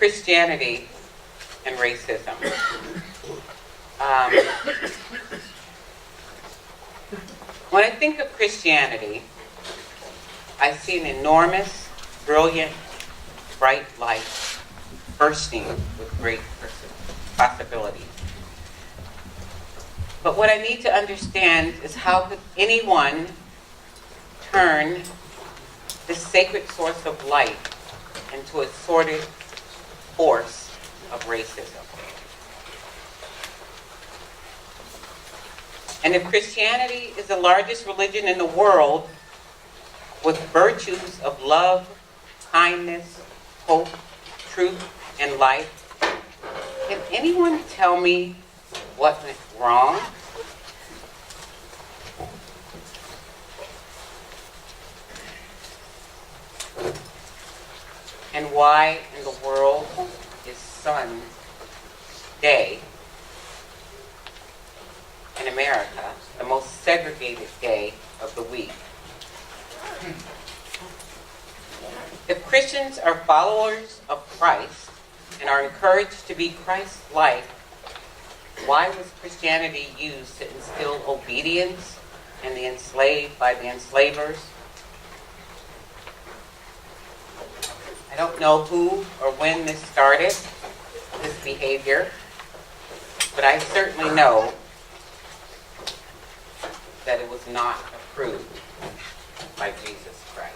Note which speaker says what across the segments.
Speaker 1: Christianity and racism. When I think of Christianity, I see an enormous, brilliant, bright light bursting with great possibilities. But what I need to understand is how could anyone turn this sacred source of light into a sordid force of racism? And if Christianity is the largest religion in the world with virtues of love, kindness, hope, truth, and light, can anyone tell me what went wrong? And why in the world is Sunday in America the most segregated day of the week? If Christians are followers of Christ and are encouraged to be Christ-like, why was Christianity used to instill obedience in the enslaved by the enslavers? I don't know who or when this started, this behavior, but I certainly know that it was not approved by Jesus Christ.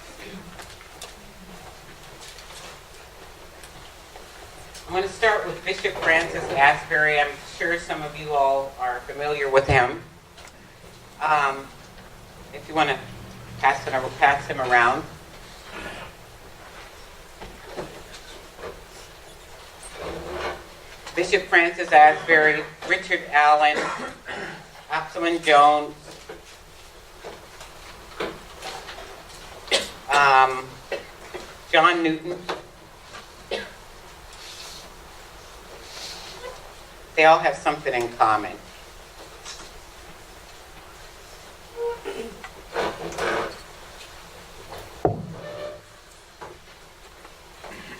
Speaker 1: I'm going to start with Bishop Francis Asbury. I'm sure some of you all are familiar with him. If you want to pass him around. Bishop Francis Asbury, Richard Allen, Asima Jones, John Newton. They all have something in common.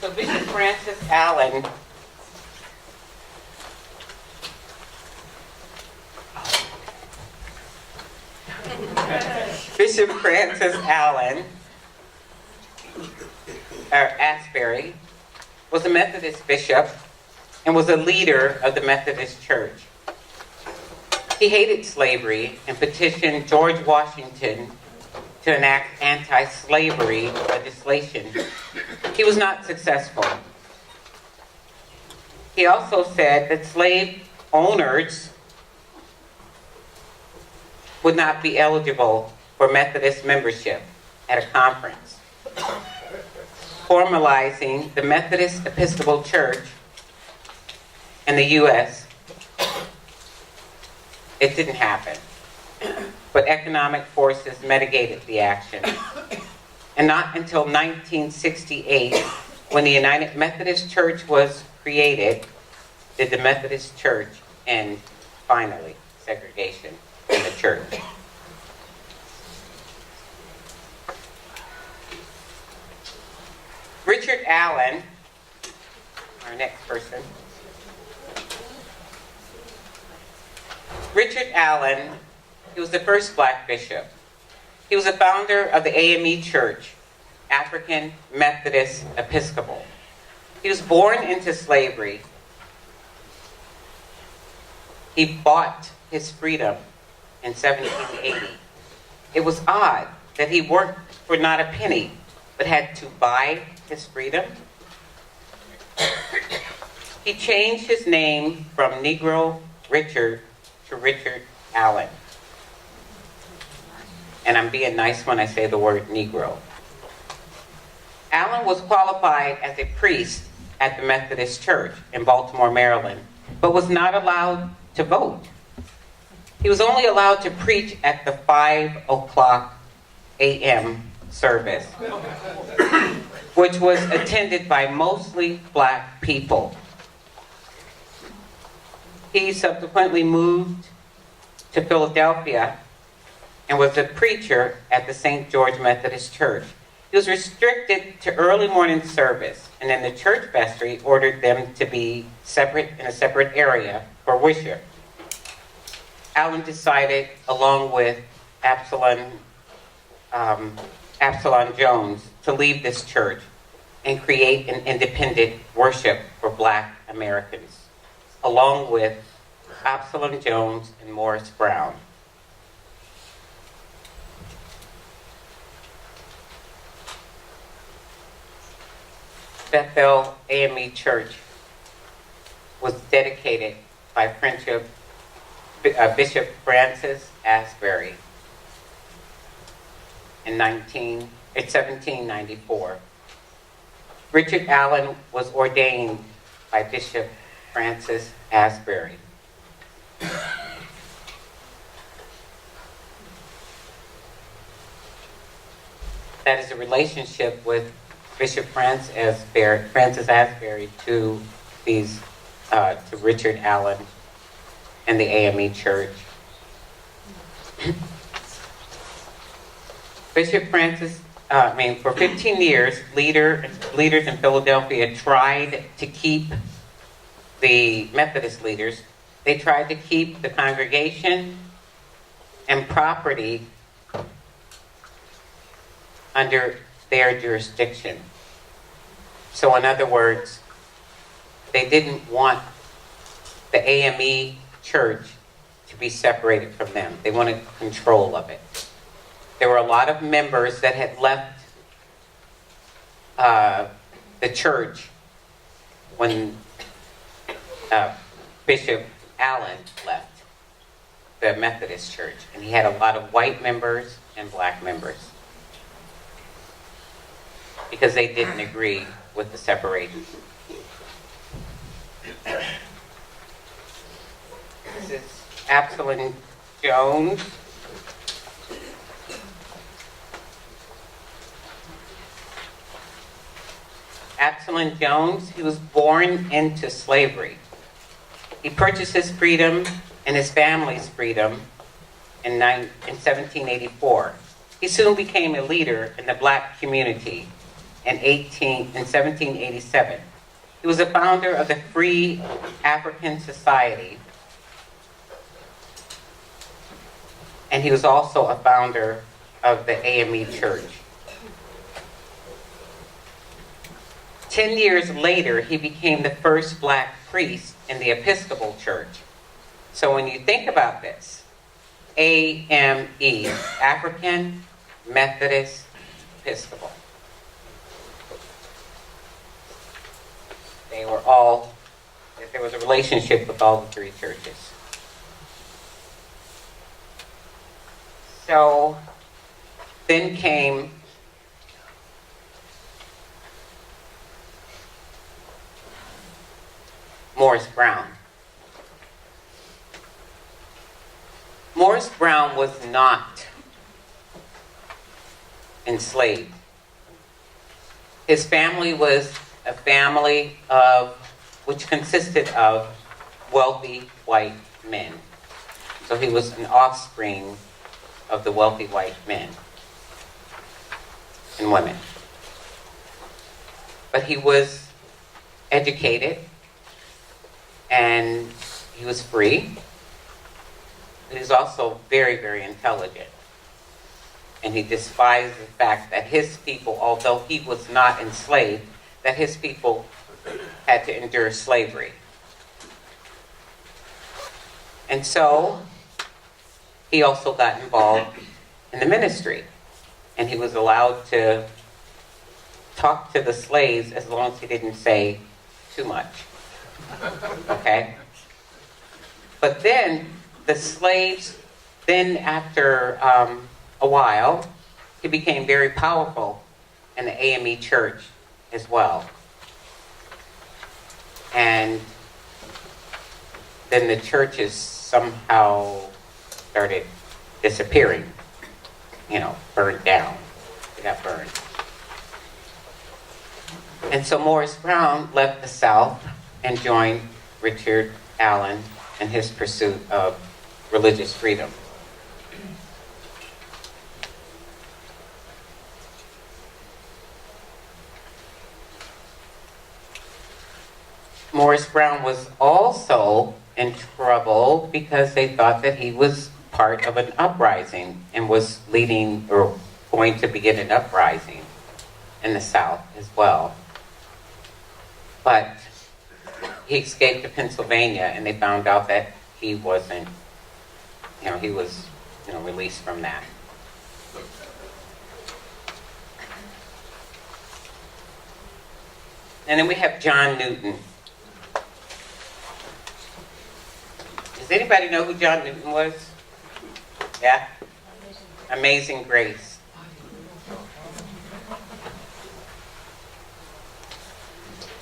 Speaker 1: So Bishop Francis Allen Bishop Francis Allen Asbury was a Methodist bishop and was a leader of the Methodist Church. He hated slavery and petitioned George Washington to enact anti-slavery legislation. He was not successful. He also said that slave owners would not be eligible for Methodist membership at a conference, formalizing the Methodist Episcopal Church in the U.S. It didn't happen, but economic forces mitigated the action. And not until 1968, when the United Methodist Church was created, did the Methodist Church end, finally, segregation in the church. Richard Allen, our next person. Richard Allen, he was the first black bishop. He was a founder of the AME Church, African Methodist Episcopal. He was born into slavery. He bought his freedom in 1780. It was odd that he worked for not a penny, but had to buy his freedom. He changed his name from Negro Richard to Richard Allen. And I'm being nice when I say the word Negro. Allen was qualified as a priest at the Methodist Church in Baltimore, Maryland, but was not allowed to vote. He was only allowed to preach at the 5:00 a.m. service, which was attended by mostly black people. He subsequently moved to Philadelphia and was a preacher at the St. George Methodist Church. He was restricted to early morning service, and then the church vestry ordered them to be separate in a separate area for worship. Allen decided, along with Absalom Jones, to leave this church and create an independent worship for Black Americans, along with Absalom Jones and Morris Brown. Bethel AME Church was dedicated by Bishop Francis Asbury in 1794. Richard Allen was ordained by Bishop Francis Asbury. That is a relationship with Bishop Francis Asbury to Richard Allen and the AME Church. Bishop Francis, for 15 years, leaders in Philadelphia tried to keep the Methodist leaders. They tried to keep the congregation and property under their jurisdiction. So in other words, they didn't want the AME church to be separated from them. They wanted control of it. There were a lot of members that had left the church when Bishop Allen left the Methodist church. And he had a lot of white members and Black members, because they didn't agree with the separation. This is Absalom Jones. Absalom Jones, he was born into slavery. He purchased his freedom and his family's freedom in 1784. He soon became a leader in the Black community in 1787. He was a founder of the Free African Society, and he was also a founder of the AME Church. 10 years later, he became the first Black priest in the Episcopal Church. So when you think about this, AME, African Methodist Episcopal, there was a relationship with all the three churches. So then came Morris Brown. Morris Brown was not enslaved. His family was a family which consisted of wealthy white men. So he was an offspring of the wealthy white men and women. But he was educated and he was free. He was also very, very intelligent. And he despised the fact that his people, although he was not enslaved, that his people had to endure slavery. And so he also got involved in the ministry. And he was allowed to talk to the slaves as long as he didn't say too much. Okay? But then the slaves, after a while, he became very powerful in the AME church as well. And then the churches somehow started disappearing, burned down. They got burned. And so Morris Brown left the South and joined Richard Allen in his pursuit of religious freedom. Morris Brown was also in trouble because they thought that he was part of an uprising and was leading or going to begin an uprising in the South as well. But he escaped to Pennsylvania, and they found out that he wasn't, he was, released from that. And then we have John Newton. Does anybody know who John Newton was? Yeah? Amazing Grace.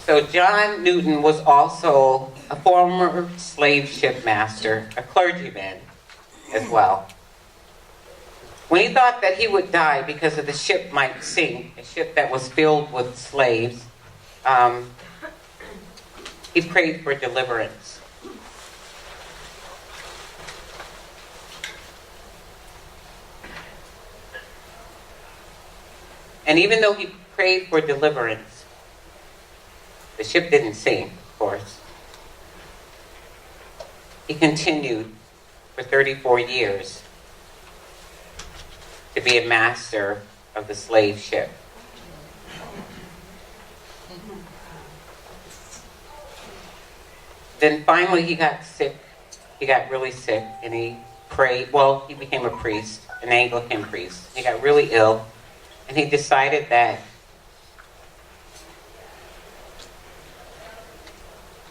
Speaker 1: So John Newton was also a former slave ship master, a clergyman as well. When he thought that he would die because of the ship might sink, a ship that was filled with slaves, he prayed for deliverance. And even though he prayed for deliverance, the ship didn't sink, of course. He continued for 34 years to be a master of the slave ship. Then finally he got sick. He got really sick, and he prayed. Well, he became a priest, an Anglican priest. He got really ill, and he decided that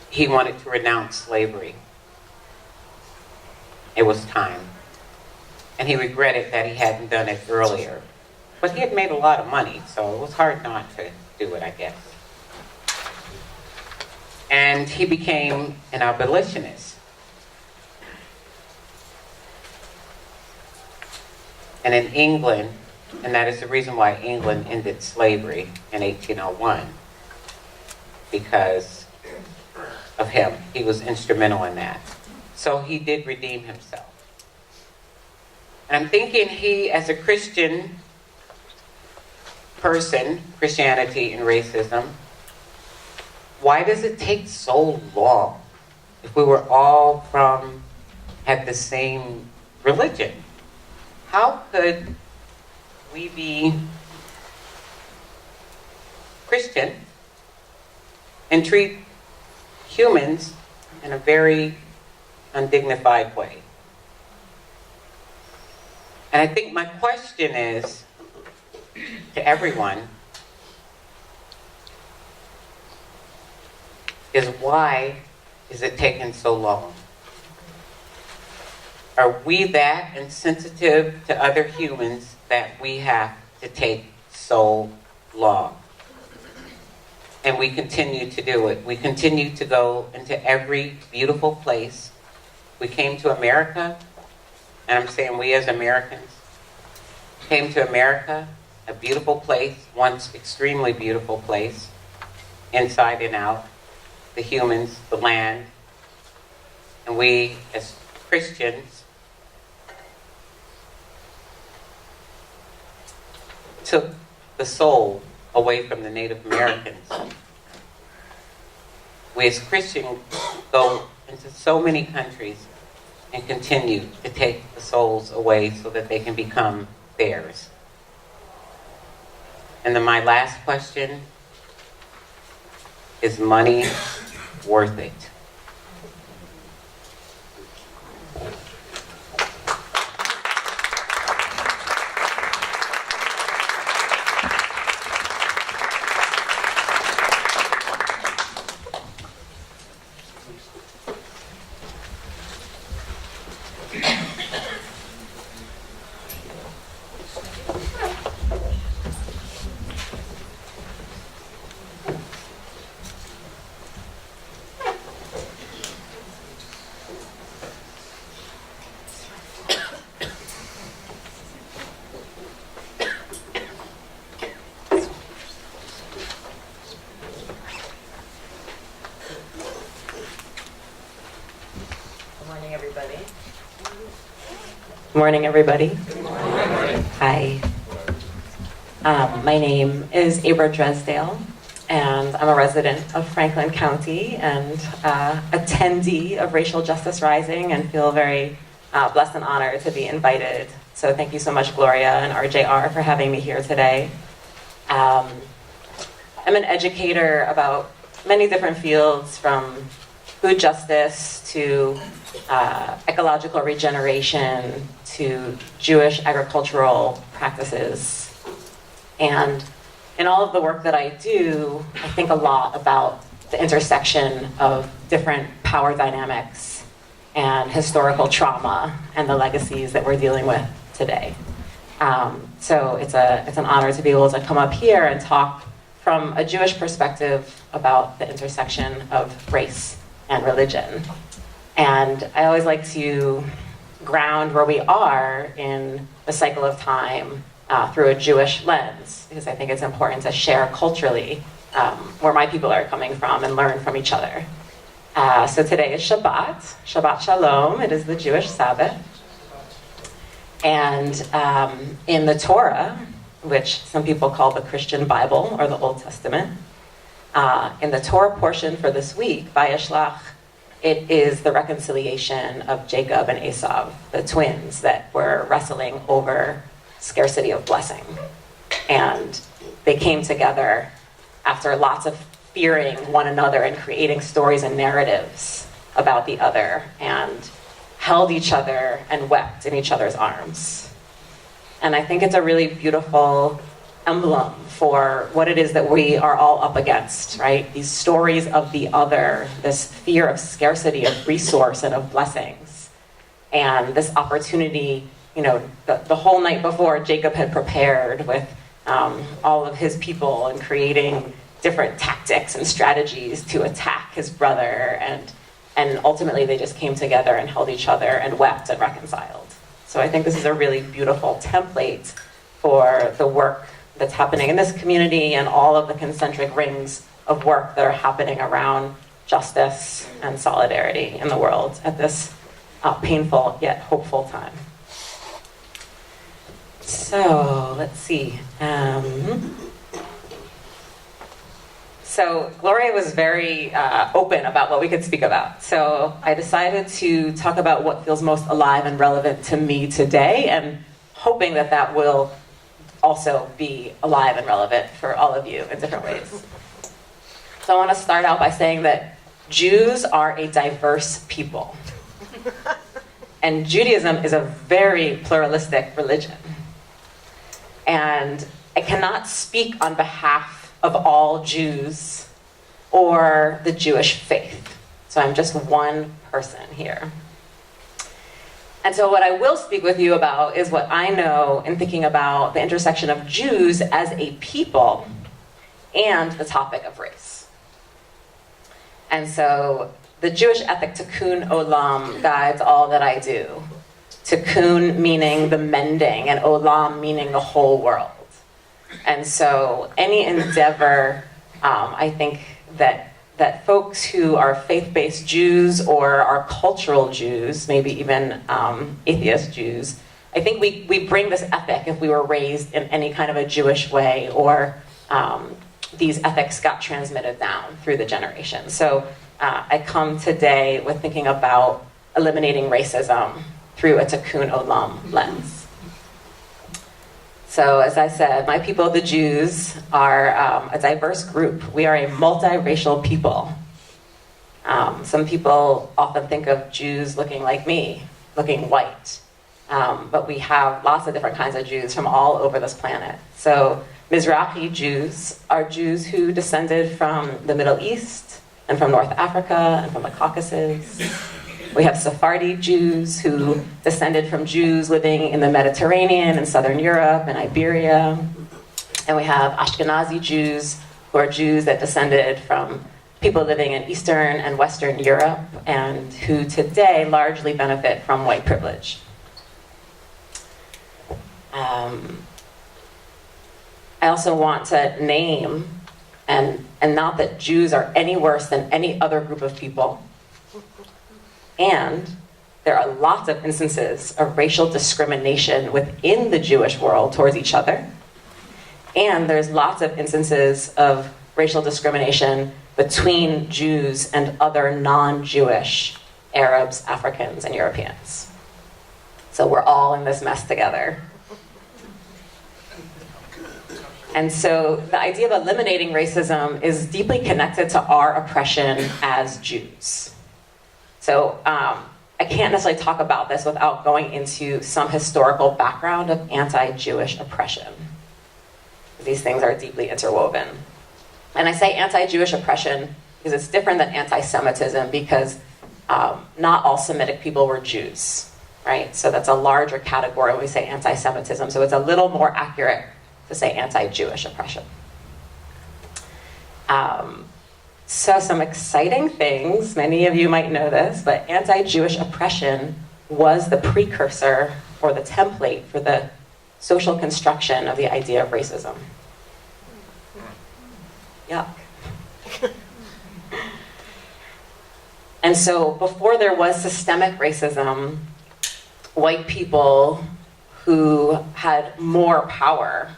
Speaker 1: he wanted to renounce slavery. It was time. And he regretted that he hadn't done it earlier. But he had made a lot of money, so it was hard not to do it, I guess. And he became an abolitionist. And in England, and that is the reason why England ended slavery in 1801, because of him. He was instrumental in that. So he did redeem himself. And I'm thinking he, as a Christian person, Christianity and racism, why does it take so long if we were all had the same religion? How could we be Christian and treat humans in a very undignified way? And I think my question is to everyone is, why is it taking so long? Are we that insensitive to other humans that we have to take so long? And we continue to do it. We continue to go into every beautiful place. We came to America, and I'm saying we as Americans came to America, a beautiful place, once extremely beautiful place, inside and out, the humans, the land. And we as Christians took the soul away from the Native Americans. We as Christians go into so many countries and continue to take the souls away so that they can become theirs. And then my last question, is money worth it?
Speaker 2: Good morning, everybody. Good morning. Hi. My name is Abrah Dresdale. and I'm a resident of Franklin County and attendee of Racial Justice Rising, and feel very blessed and honored to be invited. So thank you so much, Gloria and RJR, for having me here today. I'm an educator about many different fields, from food justice to ecological regeneration to Jewish agricultural practices. And in all of the work that I do, I think a lot about the intersection of different power dynamics and historical trauma and the legacies that we're dealing with today. So it's an honor to be able to come up here and talk from a Jewish perspective about the intersection of race and religion. And I always like to ground where we are in the cycle of time through a Jewish lens, because I think it's important to share culturally where my people are coming from and learn from each other. So today is Shabbat Shalom. It is the Jewish Sabbath. And in the Torah, which some people call the Christian Bible or the Old Testament, in the Torah portion for this week, Vayishlach, it is the reconciliation of Jacob and Esau, the twins that were wrestling over scarcity of blessing. And they came together after lots of fearing one another and creating stories and narratives about the other, and held each other and wept in each other's arms. And I think it's a really beautiful emblem for what it is that we are all up against, right? These stories of the other, this fear of scarcity of resource and of blessings. And this opportunity, the whole night before, Jacob had prepared with all of his people and creating different tactics and strategies to attack his brother. And ultimately they just came together and held each other and wept and reconciled. So I think this is a really beautiful template for the work that's happening in this community and all of the concentric rings of work that are happening around justice and solidarity in the world at this painful yet hopeful time. So let's see. So Gloria was very open about what we could speak about. So I decided to talk about what feels most alive and relevant to me today, and hoping that that will also be alive and relevant for all of you in different ways. So I want to start out by saying that Jews are a diverse people. And Judaism is a very pluralistic religion. And I cannot speak on behalf of all Jews or the Jewish faith. So I'm just one person here. And so what I will speak with you about is what I know in thinking about the intersection of Jews as a people and the topic of race. And so the Jewish ethic Tikkun Olam guides all that I do. Tikkun meaning the mending, and Olam meaning the whole world. And so any endeavor, I think that folks who are faith-based Jews or are cultural Jews, maybe even atheist Jews, I think we bring this ethic if we were raised in any kind of a Jewish way, or these ethics got transmitted down through the generations. So I come today with thinking about eliminating racism through a Tikkun Olam lens. So as I said, my people, the Jews, are a diverse group. We are a multiracial people. Some people often think of Jews looking like me, looking white. But we have lots of different kinds of Jews from all over this planet. So Mizrahi Jews are Jews who descended from the Middle East and from North Africa and from the Caucasus. We have Sephardi Jews who descended from Jews living in the Mediterranean and Southern Europe and Iberia. And we have Ashkenazi Jews, who are Jews that descended from people living in Eastern and Western Europe, and who today largely benefit from white privilege. I also want to name, and not that Jews are any worse than any other group of people. And there are lots of instances of racial discrimination within the Jewish world towards each other. And there's lots of instances of racial discrimination between Jews and other non-Jewish Arabs, Africans, and Europeans. So we're all in this mess together. And so the idea of eliminating racism is deeply connected to our oppression as Jews. So I can't necessarily talk about this without going into some historical background of anti-Jewish oppression. These things are deeply interwoven. And I say anti-Jewish oppression because it's different than anti-Semitism, because not all Semitic people were Jews, right? So that's a larger category when we say anti-Semitism. So it's a little more accurate to say anti-Jewish oppression. So some exciting things, many of you might know this, but anti-Jewish oppression was the precursor or the template for the social construction of the idea of racism. Yuck. And so before there was systemic racism, white people who had more power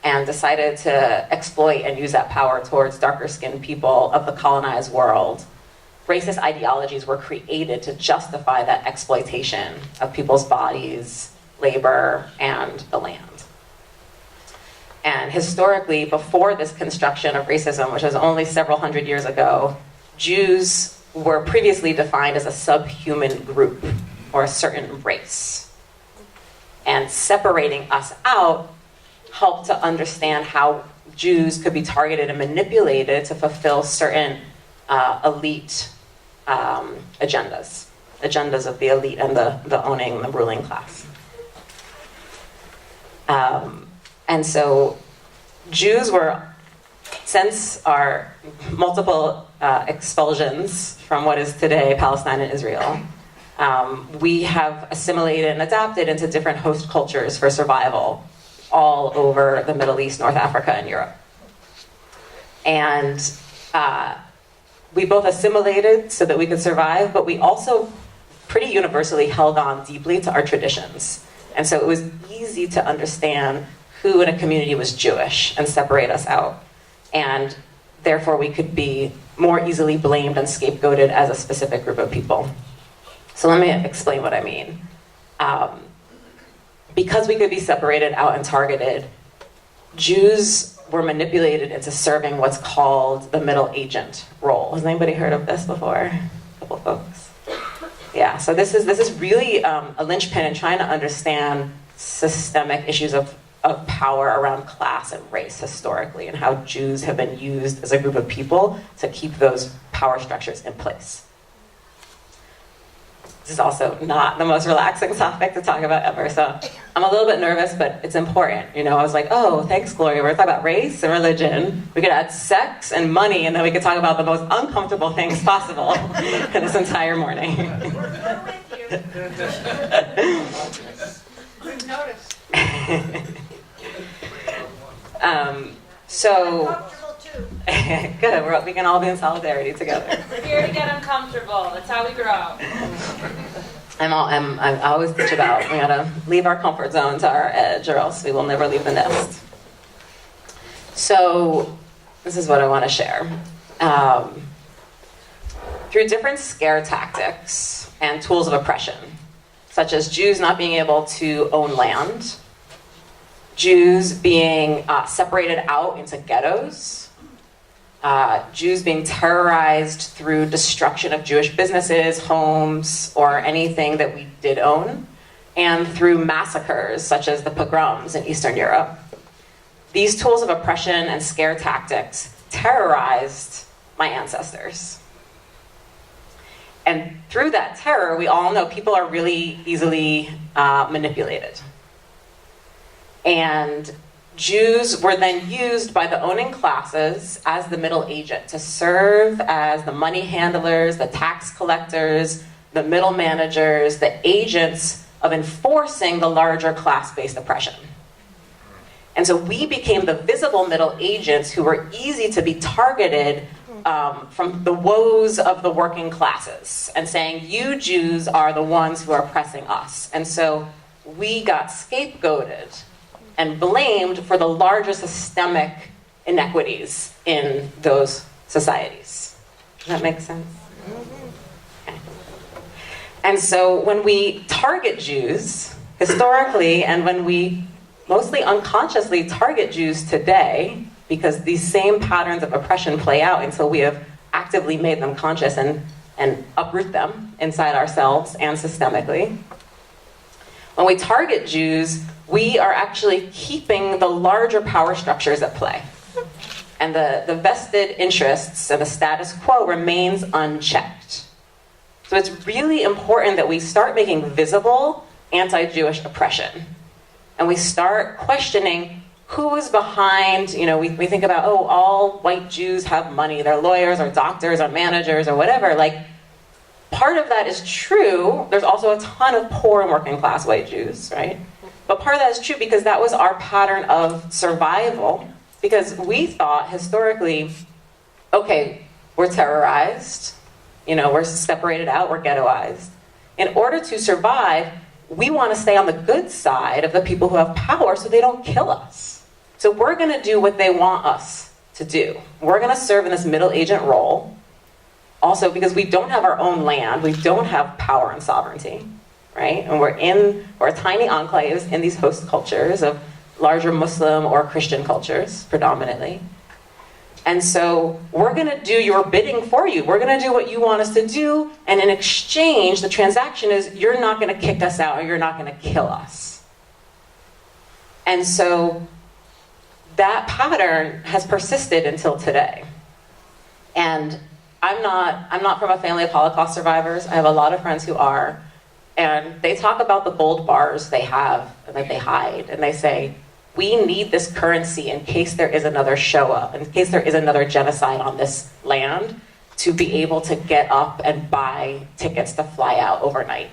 Speaker 2: and decided to exploit and use that power towards darker-skinned people of the colonized world, racist ideologies were created to justify that exploitation of people's bodies, labor, and the land. And historically, before this construction of racism, which was only several hundred years ago, Jews were previously defined as a subhuman group or a certain race. And separating us out helped to understand how Jews could be targeted and manipulated to fulfill certain elite agendas of the elite and the owning, the ruling class. And so Jews were, since our multiple expulsions from what is today Palestine and Israel, we have assimilated and adapted into different host cultures for survival all over the Middle East, North Africa, and Europe. And we both assimilated so that we could survive, but we also pretty universally held on deeply to our traditions. And so it was easy to understand who in a community was Jewish and separate us out. And therefore we could be more easily blamed and scapegoated as a specific group of people. So let me explain what I mean. Because we could be separated out and targeted, Jews were manipulated into serving what's called the middle agent role. Has anybody heard of this before? A couple folks. Yeah, so this is really a linchpin in trying to understand systemic issues of power around class and race historically, and how Jews have been used as a group of people to keep those power structures in place. This is also not the most relaxing topic to talk about ever, so I'm a little bit nervous, but it's important. You know, I was like, oh, thanks, Gloria. We're talking about race and religion. We could add sex and money, and then we could talk about the most uncomfortable things possible in this entire morning.
Speaker 3: We're with you. We've noticed.
Speaker 2: So,
Speaker 3: Comfortable too.
Speaker 2: good. We can all be in solidarity together.
Speaker 4: We're here to get uncomfortable. That's how we grow.
Speaker 2: I always teach about we gotta leave our comfort zone to our edge, or else we will never leave the nest. So, this is what I want to share. Through different scare tactics and tools of oppression, such as Jews not being able to own land, Jews being separated out into ghettos, Jews being terrorized through destruction of Jewish businesses, homes, or anything that we did own, and through massacres such as the pogroms in Eastern Europe. These tools of oppression and scare tactics terrorized my ancestors. And through that terror, we all know people are really easily manipulated. And Jews were then used by the owning classes as the middle agent to serve as the money handlers, the tax collectors, the middle managers, the agents of enforcing the larger class-based oppression. And so we became the visible middle agents who were easy to be targeted from the woes of the working classes and saying, you Jews are the ones who are oppressing us. And so we got scapegoated and blamed for the larger systemic inequities in those societies. Does that make sense? Okay. And so when we target Jews, historically, and when we mostly unconsciously target Jews today, because these same patterns of oppression play out until we have actively made them conscious and uproot them inside ourselves and systemically. When we target Jews, we are actually keeping the larger power structures at play. And the vested interests and the status quo remains unchecked. So it's really important that we start making visible anti-Jewish oppression. And we start questioning who is behind, we think about, all white Jews have money, they're lawyers or doctors or managers or whatever. Like, part of that is true. There's also a ton of poor and working class white Jews, right? But part of that is true because that was our pattern of survival. Because we thought historically, okay, we're terrorized, we're separated out, we're ghettoized. In order to survive, we want to stay on the good side of the people who have power so they don't kill us. So we're going to do what they want us to do. We're going to serve in this middle agent role. Also, because we don't have our own land, we don't have power and sovereignty, right? And we're tiny enclaves in these host cultures of larger Muslim or Christian cultures, predominantly. And so we're going to do your bidding for you. We're going to do what you want us to do. And in exchange, the transaction is you're not going to kick us out or you're not going to kill us. And so that pattern has persisted until today. And I'm not from a family of Holocaust survivors. I have a lot of friends who are. And they talk about the gold bars they have and that they hide. And they say, we need this currency in case there is another Shoah, in case there is another genocide on this land, to be able to get up and buy tickets to fly out overnight.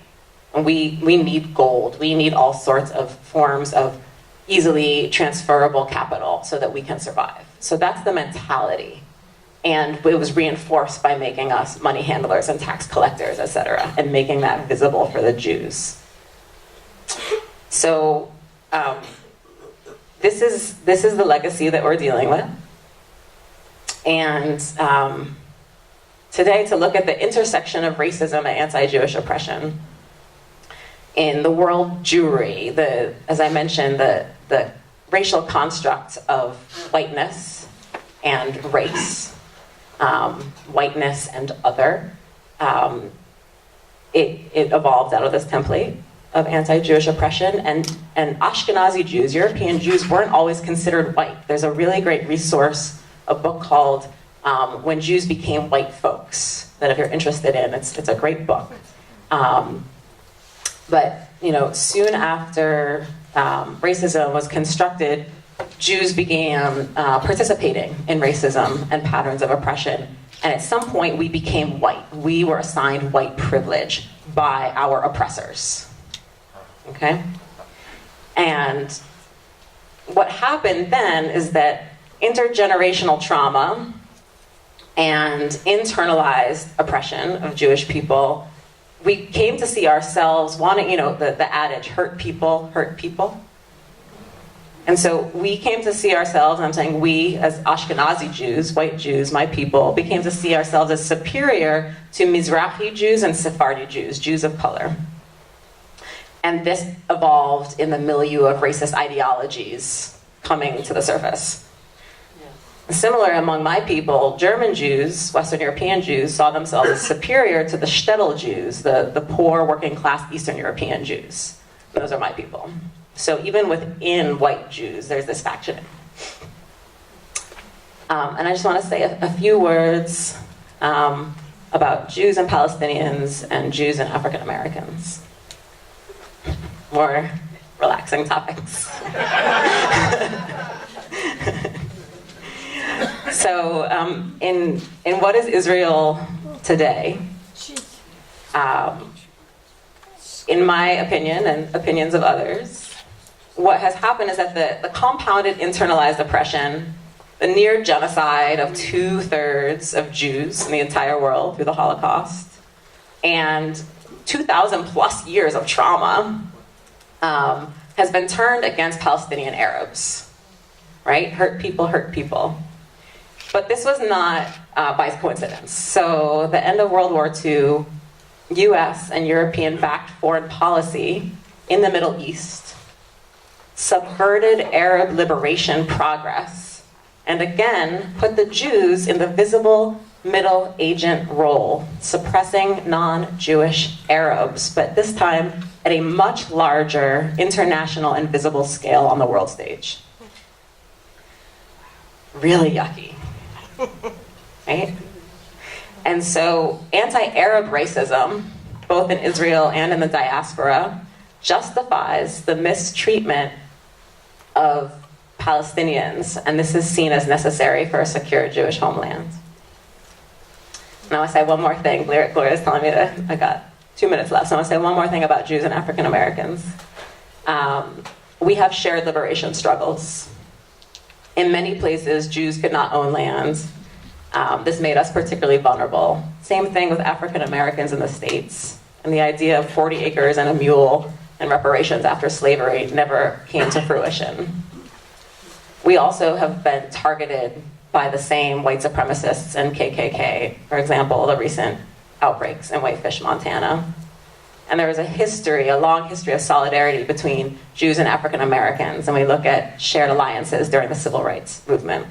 Speaker 2: And we need gold. We need all sorts of forms of easily transferable capital so that we can survive. So that's the mentality. And it was reinforced by making us money handlers and tax collectors, etc., and making that visible for the Jews. So this is the legacy that we're dealing with. And today, to look at the intersection of racism and anti-Jewish oppression in the world Jewry, as I mentioned, the racial construct of whiteness and race, whiteness and other, it evolved out of this template of anti-Jewish oppression, and Ashkenazi Jews, European Jews, weren't always considered white. There's a really great resource, a book called When Jews Became White Folks, that if you're interested in, it's a great book. But soon after racism was constructed, Jews began participating in racism and patterns of oppression. And at some point, we became white. We were assigned white privilege by our oppressors. Okay? And what happened then is that intergenerational trauma and internalized oppression of Jewish people, we came to see ourselves wanting, the adage, hurt people hurt people. And so we came to see ourselves, and I'm saying we as Ashkenazi Jews, white Jews, my people, became to see ourselves as superior to Mizrahi Jews and Sephardi Jews, Jews of color. And this evolved in the milieu of racist ideologies coming to the surface. Yeah. Similar among my people, German Jews, Western European Jews, saw themselves as superior to the shtetl Jews, the poor, working class Eastern European Jews. Those are my people. So even within white Jews, there's this factioning. And I just want to say a few words about Jews and Palestinians and Jews and African Americans. More relaxing topics. So in what is Israel today, in my opinion and opinions of others, what has happened is that the compounded internalized oppression, the near genocide of 2/3 of Jews in the entire world through the Holocaust, and 2,000 plus years of trauma has been turned against Palestinian Arabs. right? Hurt people hurt people. But this was not by coincidence. So the end of World War II, US and European-backed foreign policy in the Middle East subverted Arab liberation progress, and again put the Jews in the visible middle agent role, suppressing non-Jewish Arabs, but this time at a much larger international and visible scale on the world stage. Really yucky, right? And so anti-Arab racism, both in Israel and in the diaspora, justifies the mistreatment of Palestinians, and this is seen as necessary for a secure Jewish homeland. Now I want to say one more thing. Gloria's telling me that I got 2 minutes left, so I want to say one more thing about Jews and African Americans. We have shared liberation struggles. In many places, Jews could not own land. This made us particularly vulnerable. Same thing with African Americans in the States. And the idea of 40 acres and a mule and reparations after slavery never came to fruition. We also have been targeted by the same white supremacists and KKK, for example, the recent outbreaks in Whitefish, Montana. And there is a long history of solidarity between Jews and African Americans, and we look at shared alliances during the civil rights movement.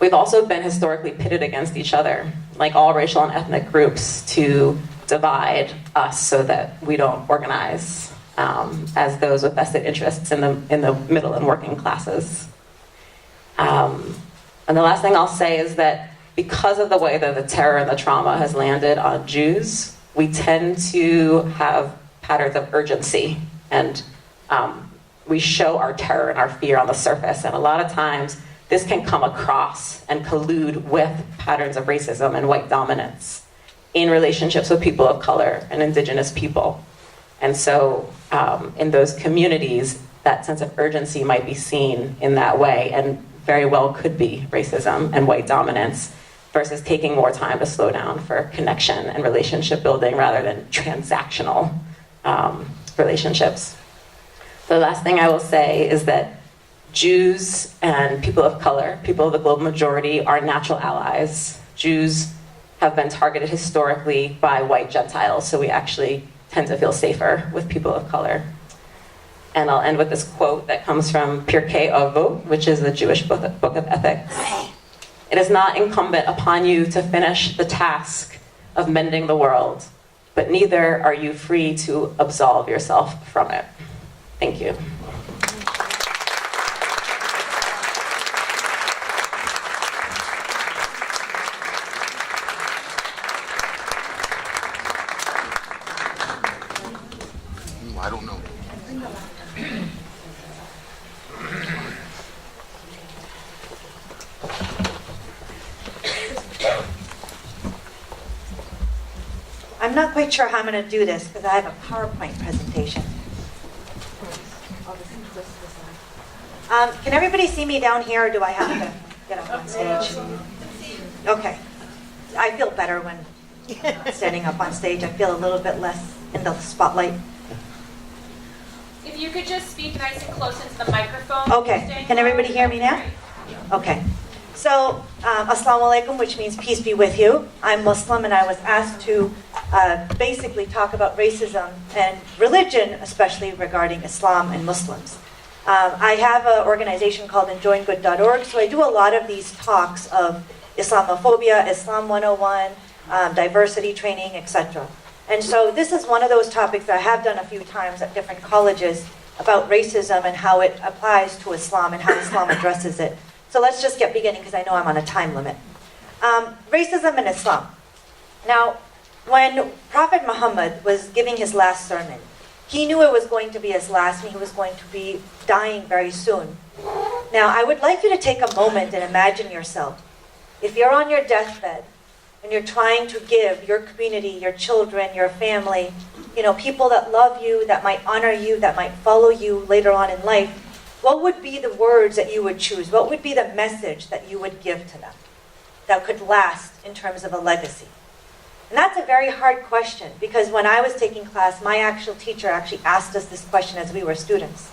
Speaker 2: We've also been historically pitted against each other, like all racial and ethnic groups, to divide us so that we don't organize as those with vested interests in the middle and working classes. And the last thing I'll say is that because of the way that the terror and the trauma has landed on Jews, we tend to have patterns of urgency, and we show our terror and our fear on the surface. And a lot of times, this can come across and collude with patterns of racism and white dominance in relationships with people of color and indigenous people. And so in those communities, that sense of urgency might be seen in that way, and very well could be racism and white dominance, versus taking more time to slow down for connection and relationship building rather than transactional relationships. The last thing I will say is that Jews and people of color, people of the global majority, are natural allies. Jews have been targeted historically by white Gentiles, so we actually tend to feel safer with people of color. And I'll end with this quote that comes from Pirkei Avot, which is the Jewish book of ethics. It is not incumbent upon you to finish the task of mending the world, but neither are you free to absolve yourself from it. Thank you.
Speaker 5: I don't know.
Speaker 3: I'm not quite sure how I'm going to do this because I have a PowerPoint presentation. Can everybody see me down here, or do I have to get up on stage? Okay. I feel better when standing up on stage. I feel a little bit less in the spotlight.
Speaker 4: If you could just speak nice and close into the microphone.
Speaker 3: Okay. Can everybody hear me now? Okay. So, Assalamu alaikum, which means peace be with you. I'm Muslim, and I was asked to basically talk about racism and religion, especially regarding Islam and Muslims. I have an organization called enjoyinggood.org, so I do a lot of these talks of Islamophobia, Islam 101, diversity training, etc. And so this is one of those topics that I have done a few times at different colleges about racism and how it applies to Islam and how Islam addresses it. So let's just get beginning because I know I'm on a time limit. Racism in Islam. Now, when Prophet Muhammad was giving his last sermon, he knew it was going to be his last and he was going to be dying very soon. Now, I would like you to take a moment and imagine yourself. If you're on your deathbed and you're trying to give your community, your children, your family, people that love you, that might honor you, that might follow you later on in life, what would be the words that you would choose? What would be the message that you would give to them that could last in terms of a legacy? And that's a very hard question because when I was taking class, my actual teacher actually asked us this question as we were students.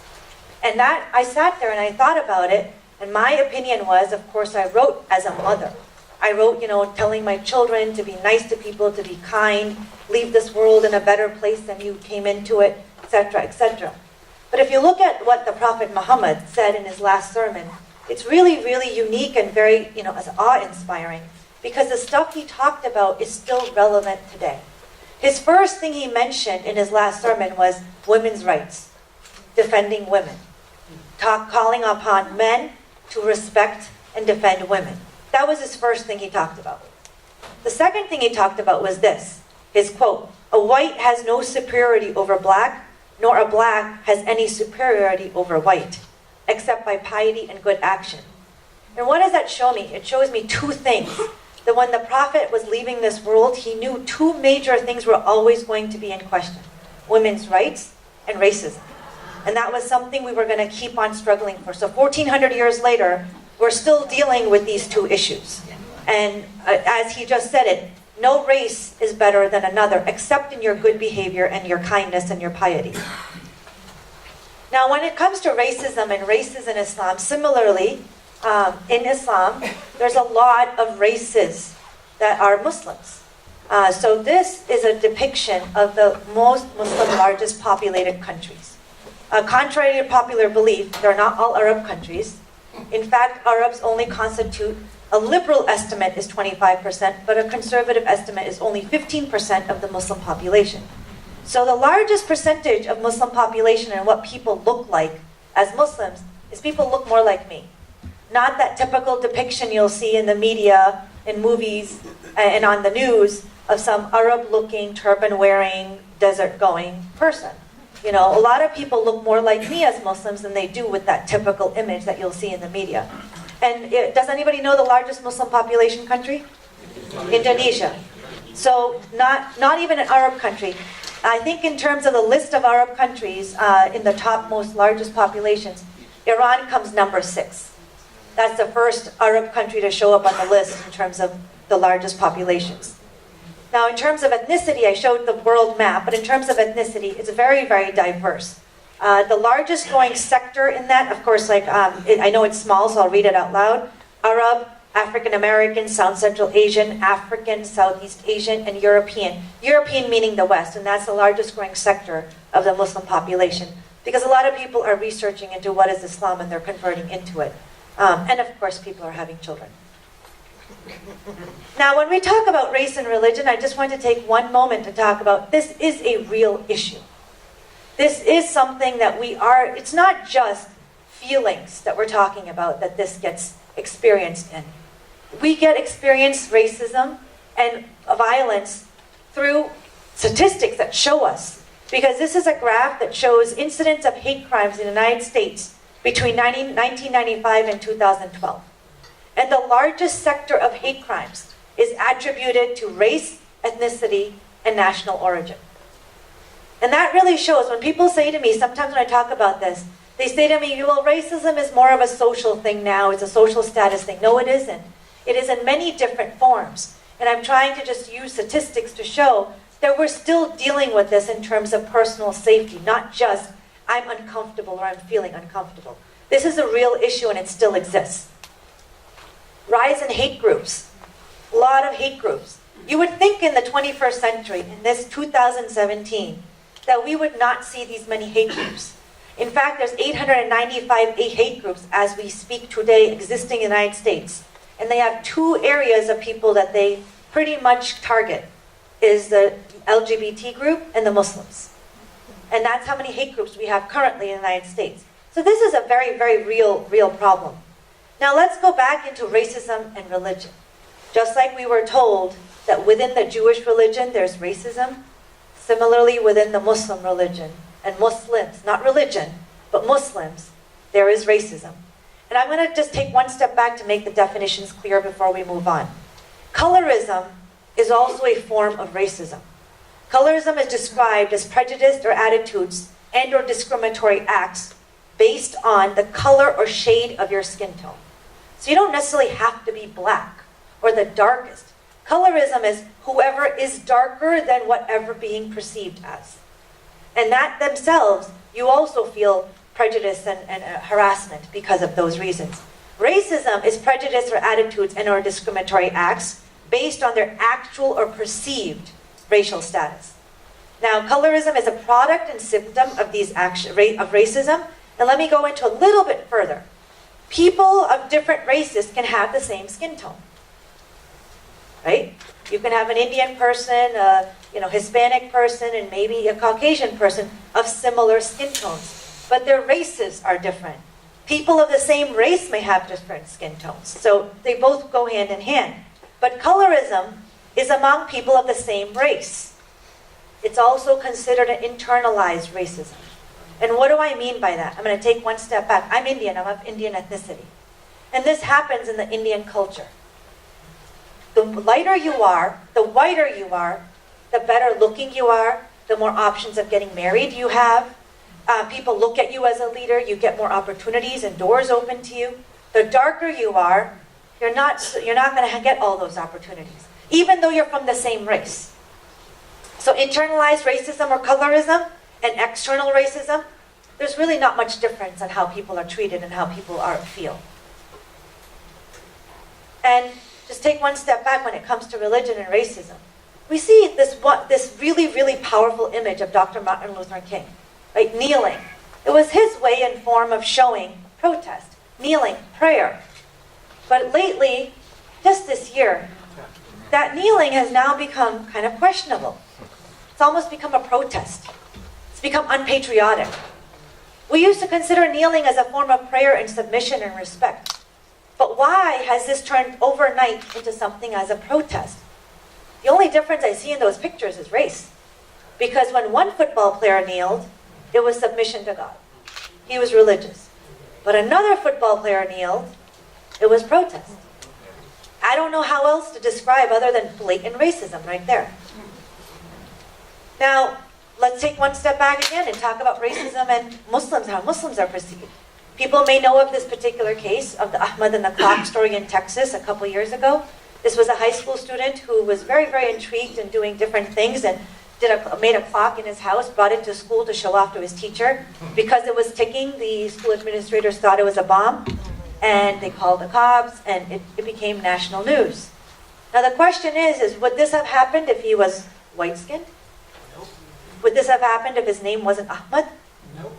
Speaker 3: And that, I sat there and I thought about it, and my opinion was, of course, I wrote as a mother. I wrote, telling my children to be nice to people, to be kind, leave this world in a better place than you came into it, etc., etc. But if you look at what the Prophet Muhammad said in his last sermon, it's really, really unique and very, awe-inspiring, because the stuff he talked about is still relevant today. His first thing he mentioned in his last sermon was women's rights, defending women, calling upon men to respect and defend women. That was his first thing he talked about. The second thing he talked about was this, his quote, "A white has no superiority over black, nor a black has any superiority over white, except by piety and good action." And what does that show me? It shows me two things. That when the Prophet was leaving this world, he knew two major things were always going to be in question: women's rights and racism. And that was something we were going to keep on struggling for. So 1,400 years later, we're still dealing with these two issues. And as he just said it, no race is better than another, except in your good behavior and your kindness and your piety. Now, when it comes to racism and races in Islam, similarly, in Islam, there's a lot of races that are Muslims. So this is a depiction of the most Muslim largest populated countries. Contrary to popular belief, they're not all Arab countries. In fact, Arabs only constitute, a liberal estimate is 25%, but a conservative estimate is only 15% of the Muslim population. So the largest percentage of Muslim population and what people look like as Muslims is people look more like me. Not that typical depiction you'll see in the media, in movies, and on the news of some Arab-looking, turban-wearing, desert-going person. A lot of people look more like me as Muslims than they do with that typical image that you'll see in the media. And does anybody know the largest Muslim population country? Indonesia. So not even an Arab country. I think in terms of the list of Arab countries, in the top most largest populations, Iran comes number 6. That's the first Arab country to show up on the list in terms of the largest populations. Now, in terms of ethnicity, I showed the world map, but in terms of ethnicity, it's very, very diverse. The largest growing sector in that, of course, I know it's small, so I'll read it out loud. Arab, African American, South Central Asian, African, Southeast Asian, and European. European meaning the West, and that's the largest growing sector of the Muslim population. Because a lot of people are researching into what is Islam and they're converting into it. And of course, people are having children. Now, when we talk about race and religion, I just want to take one moment to talk about this is a real issue. This is something that it's not just feelings that we're talking about that this gets experienced in. We get experienced racism and violence through statistics that show us. Because this is a graph that shows incidents of hate crimes in the United States between 1995 and 2012. And the largest sector of hate crimes is attributed to race, ethnicity, and national origin. And that really shows, when people say to me, sometimes when I talk about this, they say to me, well, racism is more of a social thing now, it's a social status thing. No, it isn't. It is in many different forms. And I'm trying to just use statistics to show that we're still dealing with this in terms of personal safety, not just I'm uncomfortable or I'm feeling uncomfortable. This is a real issue and it still exists. Rise in hate groups. A lot of hate groups. You would think in the 21st century, in this 2017, that we would not see these many hate groups. In fact, there's 895 hate groups as we speak today existing in the United States. And they have two areas of people that they pretty much target, is the LGBT group and the Muslims. And that's how many hate groups we have currently in the United States. So this is a very, very real problem. Now let's go back into racism and religion. Just like we were told that within the Jewish religion there's racism, similarly within the Muslim religion, and Muslims, not religion, but Muslims, there is racism. And I'm going to just take one step back to make the definitions clear before we move on. Colorism is also a form of racism. Colorism is described as prejudice or attitudes and or discriminatory acts based on the color or shade of your skin tone. So you don't necessarily have to be black or the darkest. Colorism is whoever is darker than whatever being perceived as. And that themselves, you also feel prejudice and harassment because of those reasons. Racism is prejudice or attitudes and or discriminatory acts based on their actual or perceived racial status. Now, colorism is a product and symptom of these of racism. And let me go into a little bit further. People of different races can have the same skin tone, right? You can have an Indian person, a Hispanic person, and maybe a Caucasian person of similar skin tones, but their races are different. People of the same race may have different skin tones, so they both go hand in hand. But colorism is among people of the same race. It's also considered an internalized racism. And what do I mean by that? I'm going to take one step back. I'm Indian. I'm of Indian ethnicity. And this happens in the Indian culture. The lighter you are, the whiter you are, the better looking you are, the more options of getting married you have. People look at you as a leader. You get more opportunities and doors open to you. The darker you are, you're not going to get all those opportunities, even though you're from the same race. So internalized racism or colorism and external racism, there's really not much difference on how people are treated and how people feel. And just take one step back when it comes to religion and racism. We see this really, really powerful image of Dr. Martin Luther King, right? Kneeling. It was his way and form of showing protest, kneeling, prayer. But lately, just this year, that kneeling has now become kind of questionable. It's almost become a protest. It's become unpatriotic. We used to consider kneeling as a form of prayer and submission and respect. But why has this turned overnight into something as a protest? The only difference I see in those pictures is race. Because when one football player kneeled, it was submission to God. He was religious. But another football player kneeled, it was protest. I don't know how else to describe other than blatant racism right there. Now, let's take one step back again and talk about racism and Muslims, how Muslims are perceived. People may know of this particular case of the Ahmad and the clock story in Texas a couple years ago. This was a high school student who was very, very intrigued and doing different things and made a clock in his house, brought it to school to show off to his teacher. Because it was ticking, the school administrators thought it was a bomb, and they called the cops, and it became national news. Now the question is would this have happened if he was white-skinned? Would this have happened if his name wasn't Ahmad?
Speaker 6: Nope.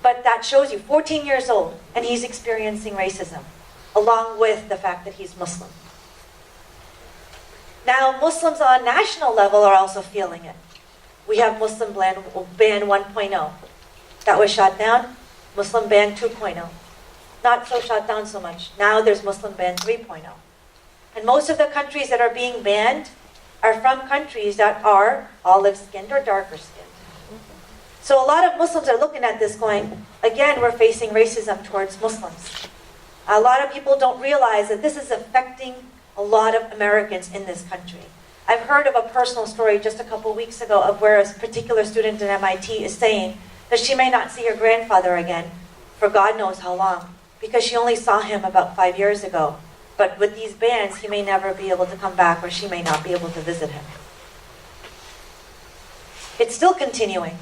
Speaker 3: But that shows you, 14 years old, and he's experiencing racism, along with the fact that he's Muslim. Now, Muslims on national level are also feeling it. We have Muslim ban 1.0. That was shot down. Muslim ban 2.0. Not so shot down so much. Now there's Muslim ban 3.0. And most of the countries that are being banned are from countries that are olive-skinned or darker-skinned. So a lot of Muslims are looking at this going, again, we're facing racism towards Muslims. A lot of people don't realize that this is affecting a lot of Americans in this country. I've heard of a personal story just a couple weeks ago of where a particular student at MIT is saying that she may not see her grandfather again for God knows how long, because she only saw him about 5 years ago. But with these bans, he may never be able to come back, or she may not be able to visit him. It's still continuing.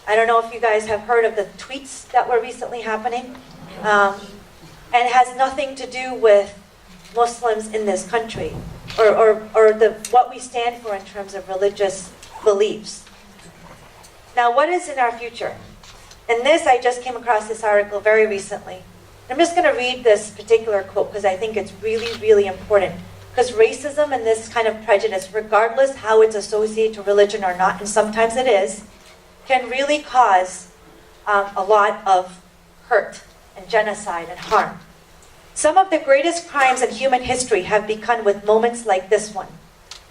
Speaker 3: I don't know if you guys have heard of the tweets that were recently happening. And it has nothing to do with Muslims in this country or what we stand for in terms of religious beliefs. Now, what is in our future? And this, I just came across this article very recently. I'm just going to read this particular quote because I think it's really, really important. Because racism and this kind of prejudice, regardless how it's associated to religion or not, and sometimes it is, can really cause a lot of hurt and genocide and harm. Some of the greatest crimes in human history have begun with moments like this one.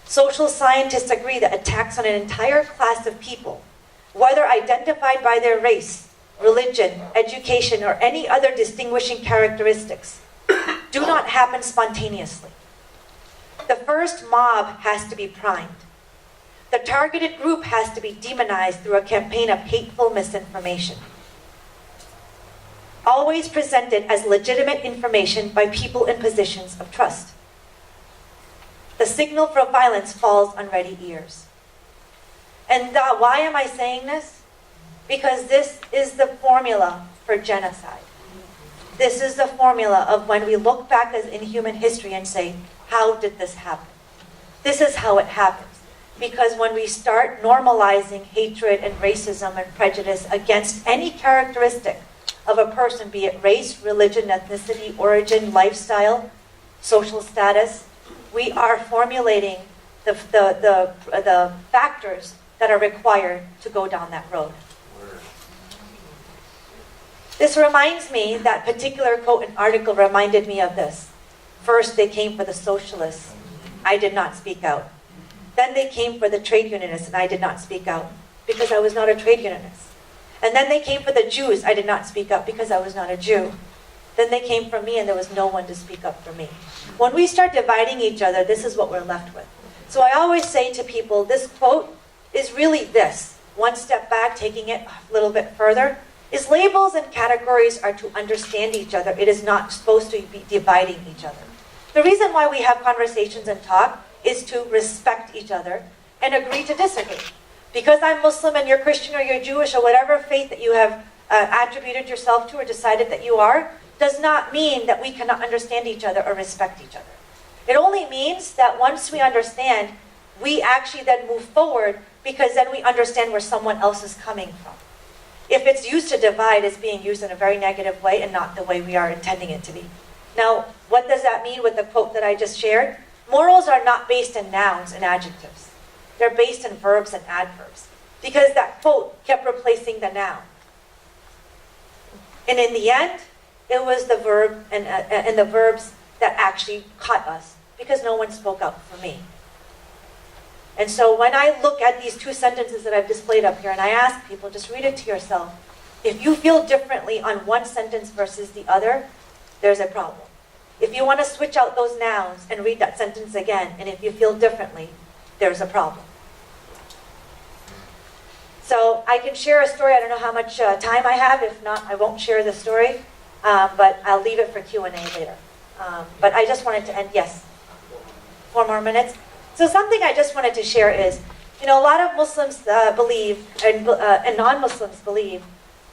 Speaker 3: Social scientists agree that attacks on an entire class of people, whether identified by their race, religion, education, or any other distinguishing characteristics, do not happen spontaneously. The first mob has to be primed. The targeted group has to be demonized through a campaign of hateful misinformation, always presented as legitimate information by people in positions of trust. The signal for violence falls on ready ears. And why am I saying this? Because this is the formula for genocide. This is the formula of when we look back in human history and say, how did this happen? This is how it happens. Because when we start normalizing hatred and racism and prejudice against any characteristic of a person, be it race, religion, ethnicity, origin, lifestyle, social status, we are formulating the factors that are required to go down that road. This reminds me, that particular quote and article reminded me of this. First, they came for the socialists. I did not speak out. Then they came for the trade unionists, and I did not speak out because I was not a trade unionist. And then they came for the Jews. I did not speak up because I was not a Jew. Then they came for me, and there was no one to speak up for me. When we start dividing each other, this is what we're left with. So I always say to people, this quote is really this. One step back, taking it a little bit further, is labels and categories are to understand each other. It is not supposed to be dividing each other. The reason why we have conversations and talk is to respect each other and agree to disagree. Because I'm Muslim and you're Christian or you're Jewish or whatever faith that you have attributed yourself to or decided that you are, does not mean that we cannot understand each other or respect each other. It only means that once we understand, we actually then move forward because then we understand where someone else is coming from. If it's used to divide, it's being used in a very negative way and not the way we are intending it to be. Now, what does that mean with the quote that I just shared? Morals are not based in nouns and adjectives. They're based in verbs and adverbs. Because that quote kept replacing the noun. And in the end, it was the verb and the verbs that actually caught us. Because no one spoke up for me. And so when I look at these two sentences that I've displayed up here, and I ask people, just read it to yourself. If you feel differently on one sentence versus the other, there's a problem. If you want to switch out those nouns and read that sentence again, and if you feel differently, there's a problem. So I can share a story. I don't know how much time I have. If not, I won't share the story. But I'll leave it for Q&A later. But I just wanted to end, yes? 4 more minutes? So something I just wanted to share is, a lot of Muslims believe, and non-Muslims believe,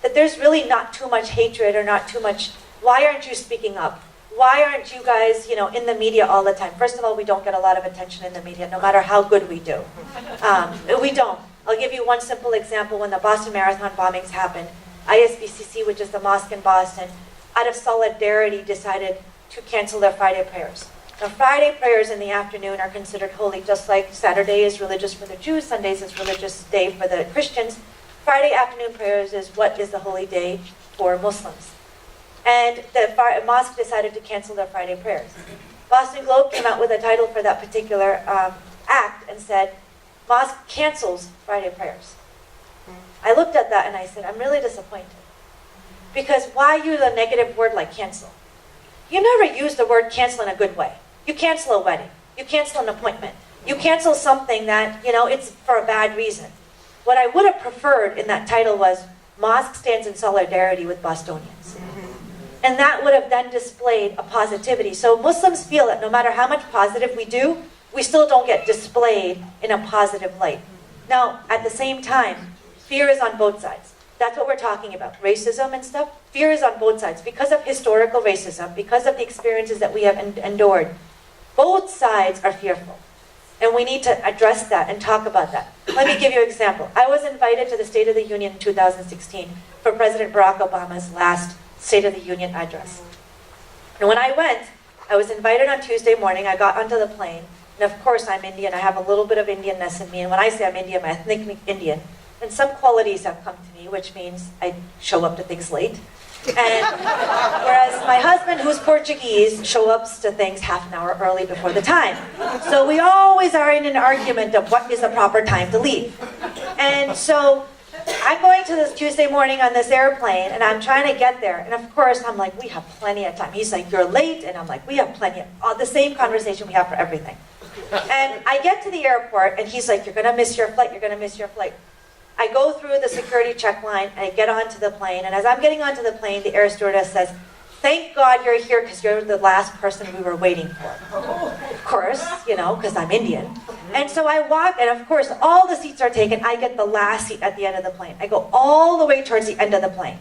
Speaker 3: that there's really not too much hatred or not too much, why aren't you speaking up? Why aren't you guys, in the media all the time? First of all, we don't get a lot of attention in the media, no matter how good we do. We don't. I'll give you one simple example. When the Boston Marathon bombings happened, ISBCC, which is the mosque in Boston, out of solidarity decided to cancel their Friday prayers. Now, Friday prayers in the afternoon are considered holy, just like Saturday is religious for the Jews, Sundays is religious day for the Christians. Friday afternoon prayers is what is the holy day for Muslims. And the mosque decided to cancel their Friday prayers. Boston Globe came out with a title for that particular act and said, mosque cancels Friday prayers. I looked at that and I said, I'm really disappointed. Because why use a negative word like cancel? You never use the word cancel in a good way. You cancel a wedding. You cancel an appointment. You cancel something that, it's for a bad reason. What I would have preferred in that title was, mosque stands in solidarity with Bostonians. And that would have then displayed a positivity. So Muslims feel that no matter how much positive we do, we still don't get displayed in a positive light. Now, at the same time, fear is on both sides. That's what we're talking about. Racism and stuff. Fear is on both sides. Because of historical racism, because of the experiences that we have endured, both sides are fearful. And we need to address that and talk about that. Let me give you an example. I was invited to the State of the Union in 2016 for President Barack Obama's last State of the Union address. And when I went, I was invited on Tuesday morning. I got onto the plane. And of course, I'm Indian. I have a little bit of Indianness in me. And when I say I'm Indian, I'm ethnic Indian. And some qualities have come to me, which means I show up to things late. And whereas my husband, who's Portuguese, shows up to things half an hour early before the time. So we always are in an argument of what is the proper time to leave. And so I'm going to this Tuesday morning on this airplane, and I'm trying to get there. And of course, I'm like, we have plenty of time. He's like, you're late. And I'm like, we have plenty of the same conversation we have for everything. And I get to the airport, and he's like, you're going to miss your flight. You're going to miss your flight. I go through the security check line, and I get onto the plane. And as I'm getting onto the plane, the air stewardess says, thank God you're here because you're the last person we were waiting for. course, because I'm Indian. And so I walk, and of course, all the seats are taken. I get the last seat at the end of the plane. I go all the way towards the end of the plane.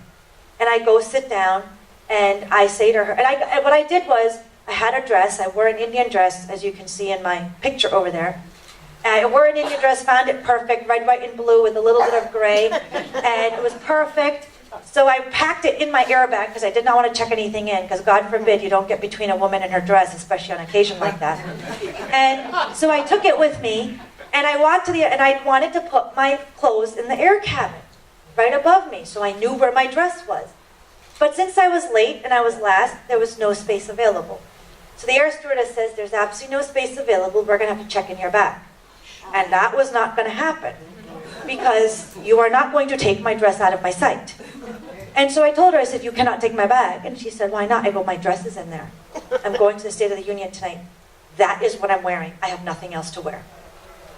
Speaker 3: And I go sit down, and I say to her, and what I did was, I had a dress. I wore an Indian dress, as you can see in my picture over there. I wore an Indian dress, found it perfect, red, white, and blue with a little bit of gray, and it was perfect. So I packed it in my airbag because I did not want to check anything in, because God forbid you don't get between a woman and her dress, especially on occasion like that. And so I took it with me, and I walked and I wanted to put my clothes in the air cabin, right above me, so I knew where my dress was. But since I was late and I was last, there was no space available. So the air stewardess says, there's absolutely no space available, we're going to have to check in your bag. And that was not going to happen, because you are not going to take my dress out of my sight. And so I told her, I said, you cannot take my bag. And she said, why not? I go, my dress is in there. I'm going to the State of the Union tonight. That is what I'm wearing. I have nothing else to wear.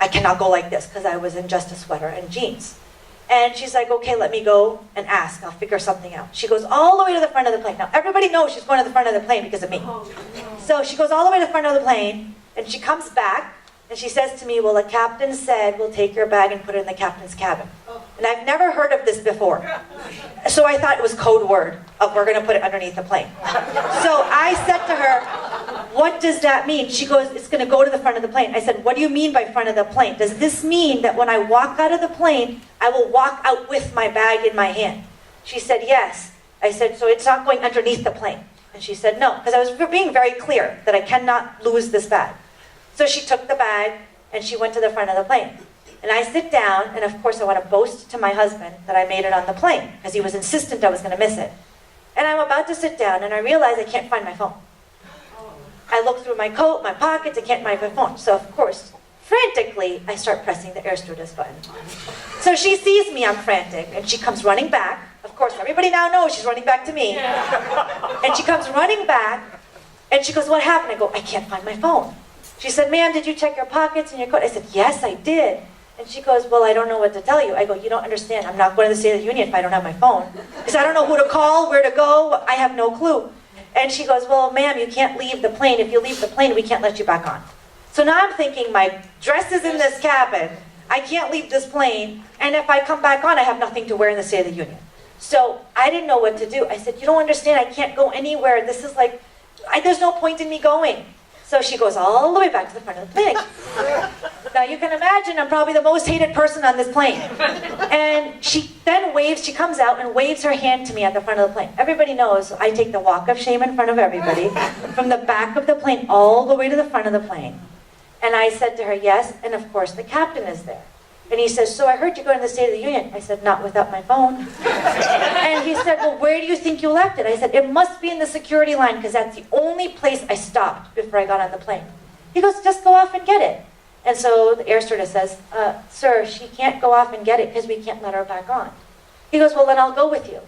Speaker 3: I cannot go like this, because I was in just a sweater and jeans. And she's like, okay, let me go and ask. I'll figure something out. She goes all the way to the front of the plane. Now, everybody knows she's going to the front of the plane because of me. So she goes all the way to the front of the plane, and she comes back, and she says to me, well, the captain said we'll take your bag and put it in the captain's cabin. And I've never heard of this before. So I thought it was code word of we're going to put it underneath the plane. So I said to her, what does that mean? She goes, it's going to go to the front of the plane. I said, what do you mean by front of the plane? Does this mean that when I walk out of the plane, I will walk out with my bag in my hand? She said, yes. I said, so it's not going underneath the plane? And she said, no, because I was being very clear that I cannot lose this bag. So she took the bag, and she went to the front of the plane. And I sit down, and of course I want to boast to my husband that I made it on the plane, because he was insistent I was going to miss it. And I'm about to sit down, and I realize I can't find my phone. I look through my coat, my pockets, I can't find my phone. So of course, frantically, I start pressing the air stewardess button. So she sees me, I'm frantic, and she comes running back. Of course, everybody now knows she's running back to me. And she comes running back, and she goes, what happened? I go, I can't find my phone. She said, ma'am, did you check your pockets and your coat? I said, yes, I did. And she goes, well, I don't know what to tell you. I go, you don't understand. I'm not going to the State of the Union if I don't have my phone. Because I don't know who to call, where to go. I have no clue. And she goes, well, ma'am, you can't leave the plane. If you leave the plane, we can't let you back on. So now I'm thinking, my dress is in this cabin. I can't leave this plane. And if I come back on, I have nothing to wear in the State of the Union. So I didn't know what to do. I said, you don't understand. I can't go anywhere. This is like, there's no point in me going. So she goes all the way back to the front of the plane. Now you can imagine I'm probably the most hated person on this plane. And she then waves, she comes out and waves her hand to me at the front of the plane. Everybody knows I take the walk of shame in front of everybody, from the back of the plane all the way to the front of the plane. And I said to her, yes, and of course the captain is there. And he says, so I heard you go to the State of the Union. I said, not without my phone. And he said, well, where do you think you left it? I said, it must be in the security line, because that's the only place I stopped before I got on the plane. He goes, just go off and get it. And so the air stewardess says, sir, she can't go off and get it because we can't let her back on. He goes, well, then I'll go with you.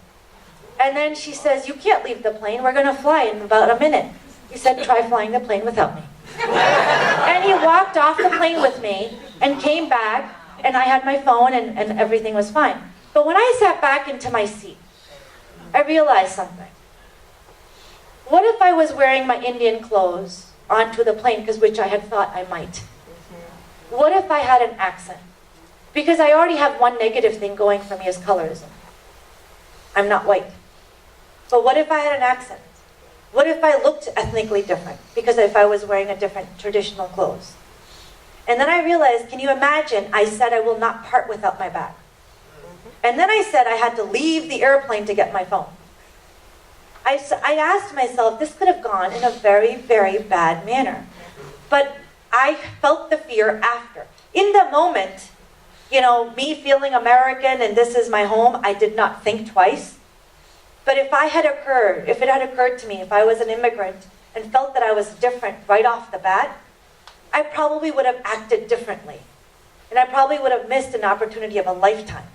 Speaker 3: And then she says, you can't leave the plane. We're going to fly in about a minute. He said, try flying the plane without me. And he walked off the plane with me and came back. And I had my phone, and everything was fine. But when I sat back into my seat, I realized something. What if I was wearing my Indian clothes onto the plane, because which I had thought I might? What if I had an accent? Because I already have one negative thing going for me as colorism. I'm not white. But what if I had an accent? What if I looked ethnically different? Because if I was wearing a different traditional clothes. And then I realized, can you imagine, I said I will not part without my bag. And then I said I had to leave the airplane to get my phone. I asked myself, this could have gone in a very, very bad manner. But I felt the fear after. In the moment, me feeling American and this is my home, I did not think twice. But if it had occurred to me, if I was an immigrant and felt that I was different right off the bat, I probably would have acted differently. And I probably would have missed an opportunity of a lifetime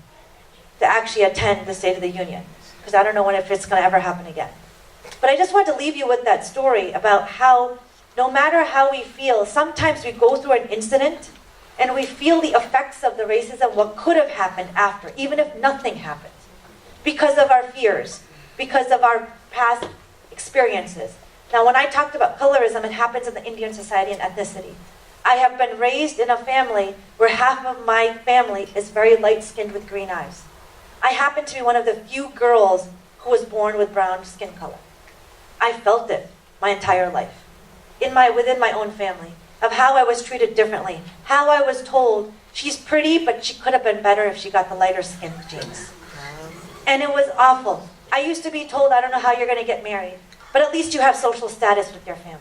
Speaker 3: to actually attend the State of the Union. Because I don't know if it's going to ever happen again. But I just want to leave you with that story about how, no matter how we feel, sometimes we go through an incident and we feel the effects of the racism, what could have happened after, even if nothing happened. Because of our fears, because of our past experiences. Now, when I talked about colorism, it happens in the Indian society and ethnicity. I have been raised in a family where half of my family is very light-skinned with green eyes. I happen to be one of the few girls who was born with brown skin color. I felt it my entire life, within my own family, of how I was treated differently, how I was told, she's pretty, but she could have been better if she got the lighter skin genes. And it was awful. I used to be told, I don't know how you're going to get married, but at least you have social status with your family.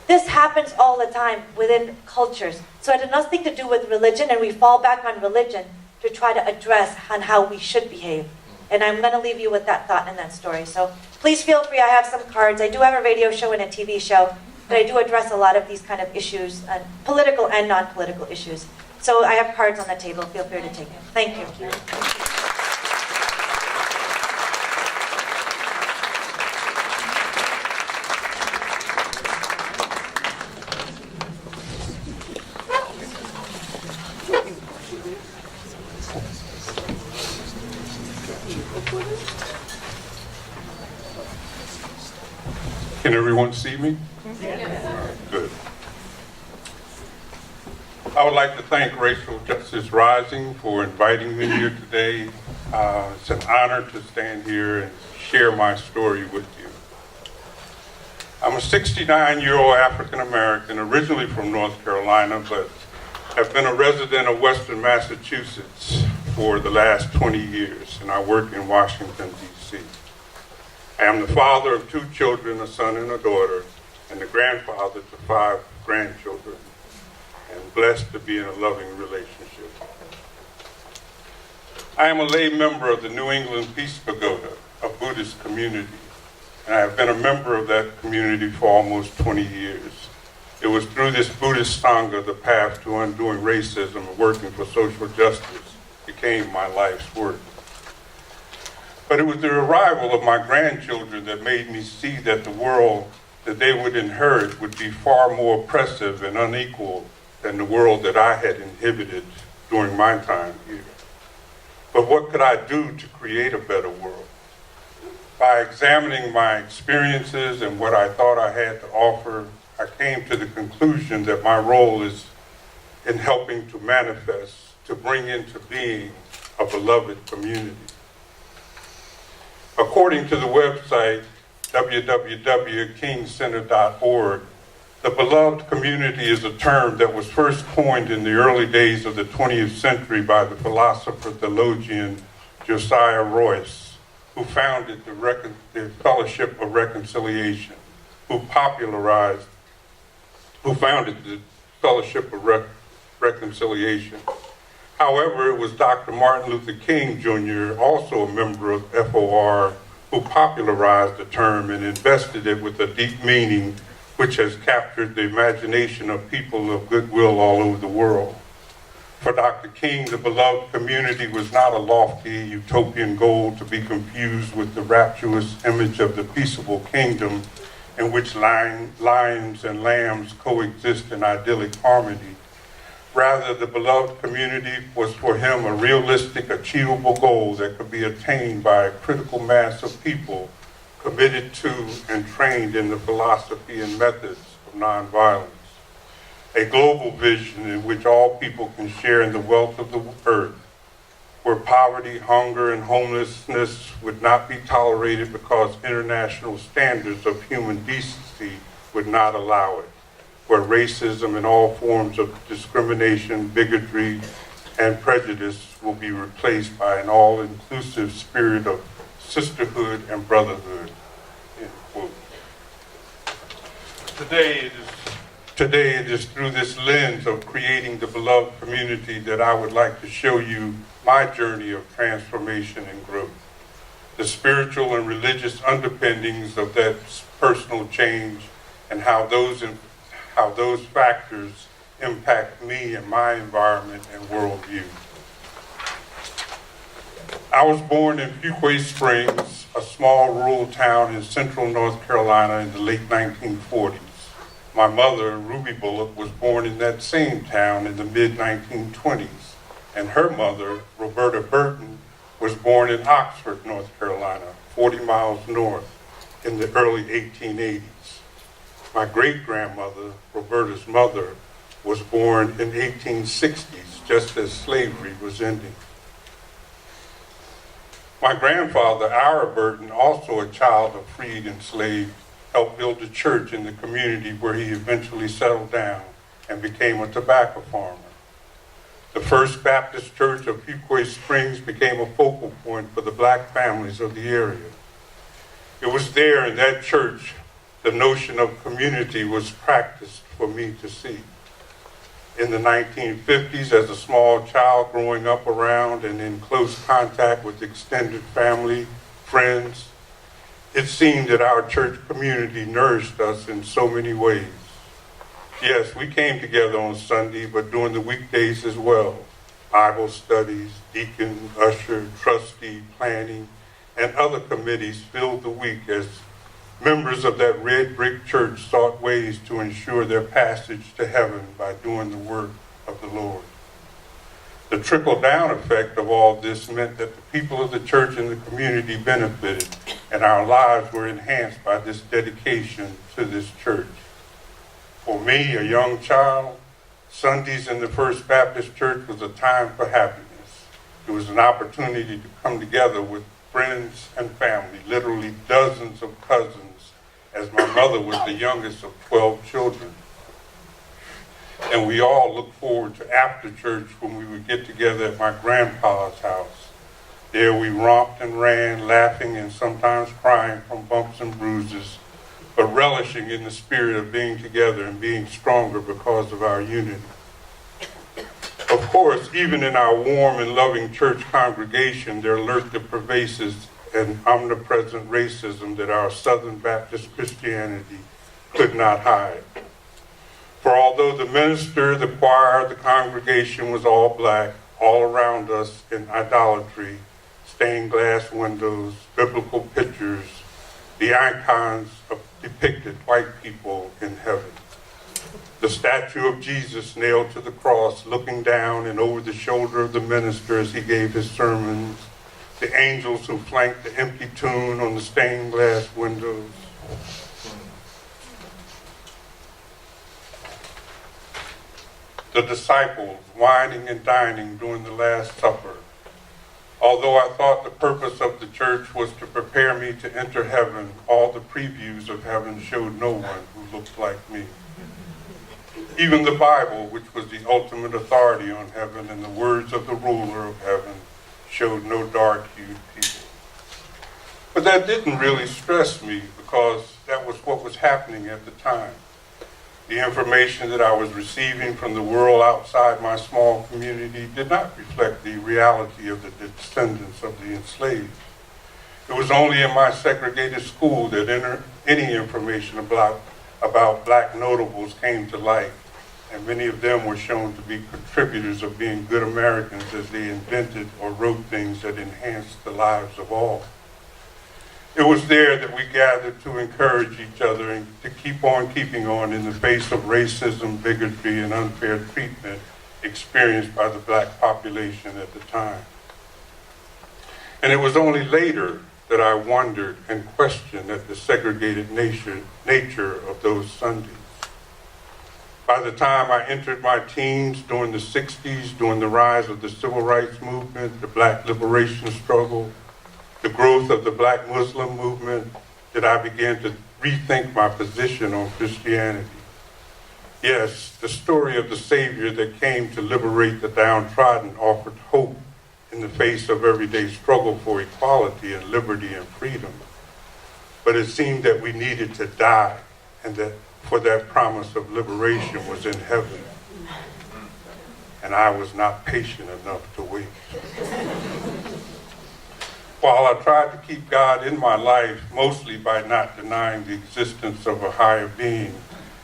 Speaker 3: This happens all the time within cultures. So it had nothing to do with religion, and we fall back on religion to try to address on how we should behave. And I'm going to leave you with that thought and that story. So please feel free. I have some cards. I do have a radio show and a TV show, but I do address a lot of these kind of issues, political and non-political issues. So I have cards on the table. Feel free to take them. Thank you.
Speaker 6: Can everyone see me? Good. I would like to thank Racial Justice Rising for inviting me here today. It's an honor to stand here and share my story with you. I'm a 69-year-old African American, originally from North Carolina, but have been a resident of Western Massachusetts for the last 20 years, and I work in Washington, D.C. I am the father of 2 children, a son and a daughter, and the grandfather to 5 grandchildren, and blessed to be in a loving relationship. I am a lay member of the New England Peace Pagoda, a Buddhist community, and I have been a member of that community for almost 20 years. It was through this Buddhist Sangha the path to undoing racism and working for social justice became my life's work. But it was the arrival of my grandchildren that made me see that the world that they would inherit would be far more oppressive and unequal than the world that I had inhabited during my time here. But what could I do to create a better world? By examining my experiences and what I thought I had to offer, I came to the conclusion that my role is in helping to manifest, to bring into being a beloved community. According to the website www.kingcenter.org, the beloved community is a term that was first coined in the early days of the 20th century by the philosopher theologian Josiah Royce, who founded the Fellowship of Reconciliation, who founded the Fellowship of Reconciliation. However, it was Dr. Martin Luther King Jr., also a member of FOR, who popularized the term and invested it with a deep meaning which has captured the imagination of people of goodwill all over the world. For Dr. King, the beloved community was not a lofty utopian goal to be confused with the rapturous image of the peaceable kingdom in which lions and lambs coexist in idyllic harmony. Rather, the beloved community was for him a realistic, achievable goal that could be attained by a critical mass of people committed to and trained in the philosophy and methods of nonviolence. A global vision in which all people can share in the wealth of the earth, where poverty, hunger, and homelessness would not be tolerated because international standards of human decency would not allow it, where racism and all forms of discrimination, bigotry, and prejudice will be replaced by an all-inclusive spirit of sisterhood and brotherhood. End quote. Today it is through this lens of creating the beloved community that I would like to show you my journey of transformation and growth, the spiritual and religious underpinnings of that personal change, and how those factors impact me and my environment and worldview. I was born in Fuquay Springs, a small rural town in central North Carolina in the late 1940s. My mother, Ruby Bullock, was born in that same town in the mid-1920s, and her mother, Roberta Burton, was born in Oxford, North Carolina, 40 miles north, in the early 1880s. My great-grandmother, Roberta's mother, was born in 1860s, just as slavery was ending. My grandfather, Ira Burton, also a child of freed and enslaved, helped build a church in the community where he eventually settled down and became a tobacco farmer. The First Baptist Church of Fuquay Springs became a focal point for the black families of the area. It was there in that church the notion of community was practiced for me to see. In the 1950s, as a small child growing up around and in close contact with extended family, friends, it seemed that our church community nourished us in so many ways. Yes, we came together on Sunday, but during the weekdays as well. Bible studies, deacon, usher, trustee, planning, and other committees filled the week as members of that red brick church sought ways to ensure their passage to heaven by doing the work of the Lord. The trickle-down effect of all this meant that the people of the church and the community benefited, and our lives were enhanced by this dedication to this church. For me, a young child, Sundays in the First Baptist Church was a time for happiness. It was an opportunity to come together with friends and family, literally dozens of cousins, as my mother was the youngest of 12 children. And we all looked forward to after church when we would get together at my grandpa's house. There we romped and ran, laughing and sometimes crying from bumps and bruises, but relishing in the spirit of being together and being stronger because of our unity. Of course, even in our warm and loving church congregation, there lurked the pervasive and omnipresent racism that our Southern Baptist Christianity could not hide. For although the minister, the choir, the congregation was all black, all around us in idolatry, stained glass windows, biblical pictures, the icons depicted white people in heaven. The statue of Jesus nailed to the cross, looking down and over the shoulder of the minister as he gave his sermons, the angels who flanked the empty tomb on the stained glass windows. The disciples wining and dining during the Last Supper. Although I thought the purpose of the church was to prepare me to enter heaven, all the previews of heaven showed no one who looked like me. Even the Bible, which was the ultimate authority on heaven and the words of the ruler of heaven, showed no dark-hued people. But that didn't really stress me because that was what was happening at the time. The information that I was receiving from the world outside my small community did not reflect the reality of the descendants of the enslaved. It was only in my segregated school that any information about black notables came to light, and many of them were shown to be contributors of being good Americans as they invented or wrote things that enhanced the lives of all. It was there that we gathered to encourage each other and to keep on keeping on in the face of racism, bigotry, and unfair treatment experienced by the black population at the time. And it was only later that I wondered and questioned at the segregated nature of those Sundays. By the time I entered my teens during the 60s, during the rise of the civil rights movement, the black liberation struggle, the growth of the black Muslim movement, that I began to rethink my position on Christianity. Yes, the story of the Savior that came to liberate the downtrodden offered hope in the face of everyday struggle for equality and liberty and freedom. But it seemed that we needed to die, and that for that promise of liberation was in heaven. And I was not patient enough to wait. While I tried to keep God in my life, mostly by not denying the existence of a higher being,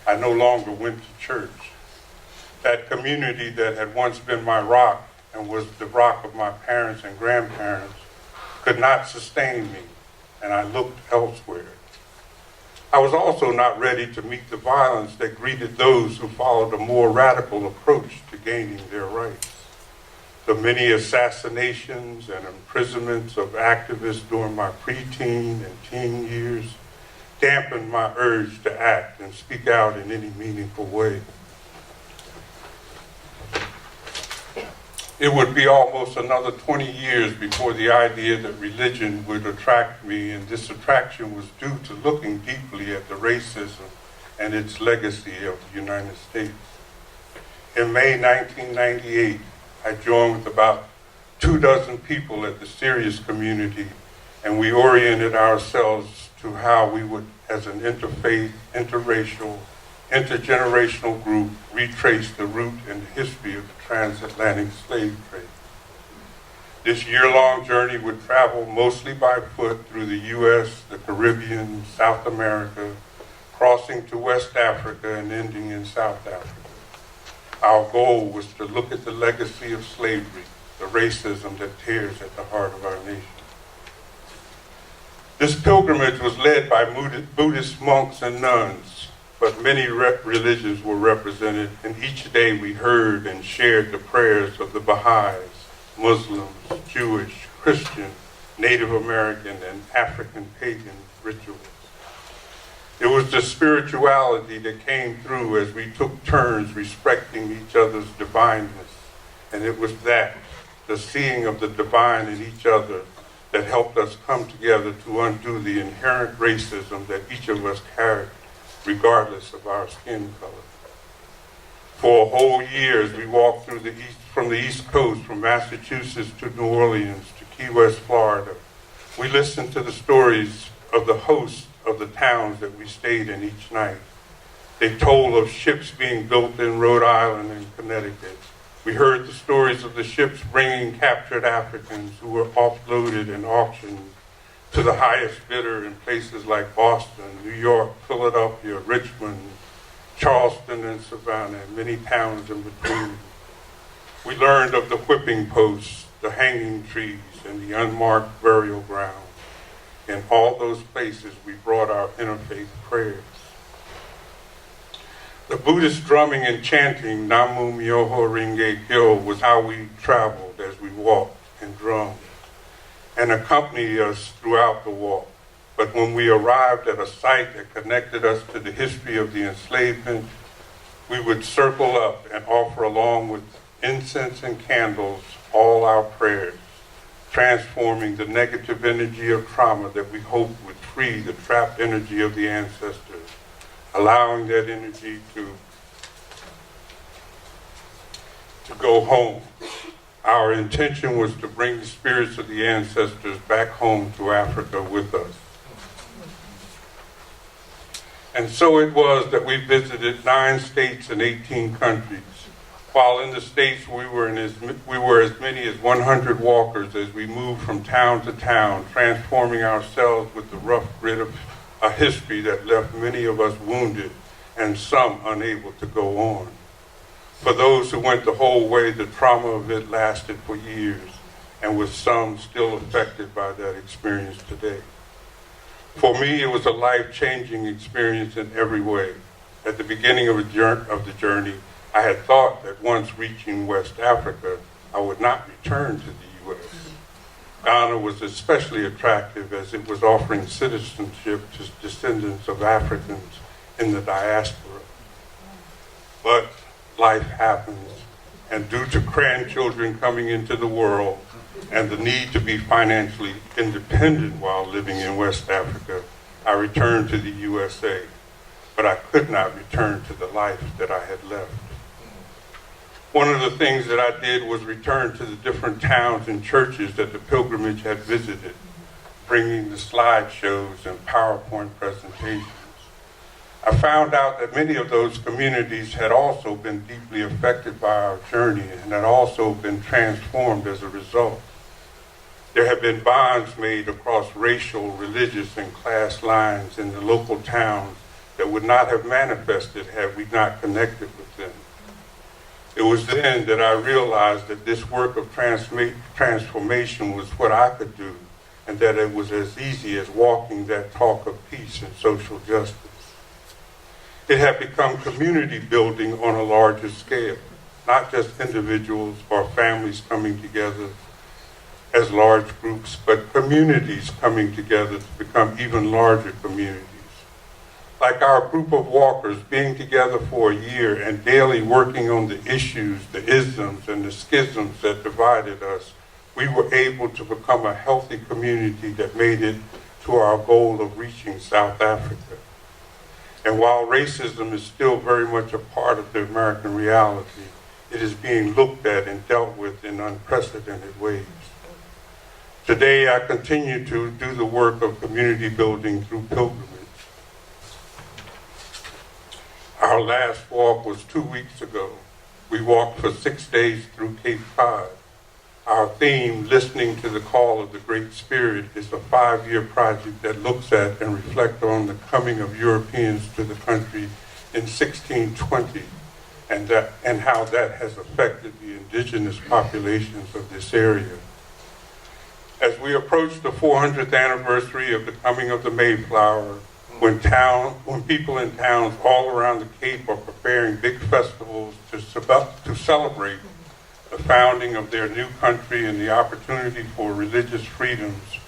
Speaker 6: I no longer went to church. That community that had once been my rock and was the rock of my parents and grandparents could not sustain me, and I looked elsewhere. I was also not ready to meet the violence that greeted those who followed a more radical approach to gaining their rights. The many assassinations and imprisonments of activists during my preteen and teen years dampened my urge to act and speak out in any meaningful way. It would be almost another 20 years before the idea that religion would attract me, and this attraction was due to looking deeply at the racism and its legacy of the United States. In May 1998, I joined with about 24 people at the Serious community, and we oriented ourselves to how we would, as an interfaith, interracial, intergenerational group, retrace the root and the history of the transatlantic slave trade. This year-long journey would travel mostly by foot through the U.S., the Caribbean, South America, crossing to West Africa and ending in South Africa. Our goal was to look at the legacy of slavery, the racism that tears at the heart of our nation. This pilgrimage was led by Buddhist monks and nuns, but many religions were represented, and each day we heard and shared the prayers of the Baha'is, Muslims, Jewish, Christian, Native American, and African pagan rituals. It was the spirituality that came through as we took turns respecting each other's divineness, and it was that, the seeing of the divine in each other, that helped us come together to undo the inherent racism that each of us carried, regardless of our skin color. For a whole year, as we walked through from the East Coast, from Massachusetts to New Orleans to Key West, Florida, we listened to the stories of the hosts of the towns that we stayed in each night. They told of ships being built in Rhode Island and Connecticut. We heard the stories of the ships bringing captured Africans who were offloaded and auctioned to the highest bidder in places like Boston, New York, Philadelphia, Richmond, Charleston, and Savannah, and many towns in between. We learned of the whipping posts, the hanging trees, and the unmarked burial grounds. In all those places, we brought our interfaith prayers. The Buddhist drumming and chanting, Namu Myoho Renge Kyo, was how we traveled as we walked and drummed, and accompanied us throughout the walk. But when we arrived at a site that connected us to the history of the enslavement, we would circle up and offer, along with incense and candles, all our prayers, transforming the negative energy of trauma that we hoped would free the trapped energy of the ancestors, allowing that energy to go home. Our intention was to bring the spirits of the ancestors back home to Africa with us. And so it was that we visited 9 states and 18 countries. While in the States, we were as many as 100 walkers as we moved from town to town, transforming ourselves with the rough grit of a history that left many of us wounded and some unable to go on. For those who went the whole way, the trauma of it lasted for years, and with some still affected by that experience today. For me, it was a life-changing experience in every way. At the beginning of the journey, I had thought that once reaching West Africa, I would not return to the U.S. Ghana was especially attractive as it was offering citizenship to descendants of Africans in the diaspora. But life happens, and due to grandchildren coming into the world and the need to be financially independent while living in West Africa, I returned to the USA, but I could not return to the life that I had left. One of the things that I did was return to the different towns and churches that the pilgrimage had visited, bringing the slideshows and PowerPoint presentations. I found out that many of those communities had also been deeply affected by our journey and had also been transformed as a result. There have been bonds made across racial, religious, and class lines in the local towns that would not have manifested had we not connected with them. It was then that I realized that this work of transformation was what I could do, and that it was as easy as walking that talk of peace and social justice. It had become community building on a larger scale, not just individuals or families coming together as large groups, but communities coming together to become even larger communities. Like our group of walkers being together for a year and daily working on the issues, the isms, and the schisms that divided us, we were able to become a healthy community that made it to our goal of reaching South Africa. And while racism is still very much a part of the American reality, it is being looked at and dealt with in unprecedented ways. Today, I continue to do the work of community building through pilgrimage. Our last walk was 2 weeks ago. We walked for 6 days through Cape Cod. Our theme, Listening to the Call of the Great Spirit, is a 5-year project that looks at and reflects on the coming of Europeans to the country in 1620 and how that has affected the indigenous populations of this area. As we approach the 400th anniversary of the coming of the Mayflower, when people in towns all around the Cape are preparing big festivals to celebrate the founding of their new country and the opportunity for religious freedoms,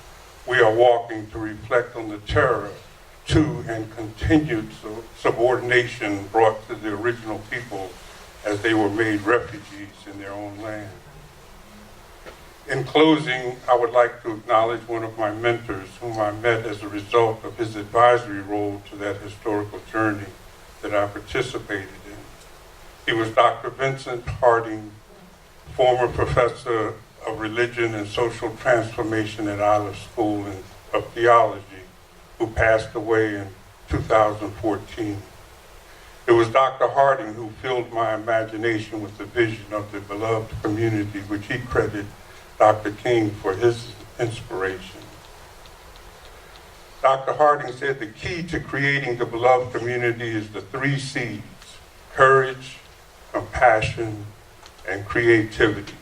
Speaker 6: we are walking to reflect on the terror to and continued subordination brought to the original people as they were made refugees in their own land. In closing, I would like to acknowledge one of my mentors whom I met as a result of his advisory role to that historical journey that I participated in. He was Dr. Vincent Harding, former professor of religion and social transformation at Olive School of Theology, who passed away in 2014. It was Dr. Harding who filled my imagination with the vision of the beloved community, which he credited Dr. King for his inspiration. Dr. Harding said the key to creating the beloved community is the 3 C's: courage, compassion, and creativity.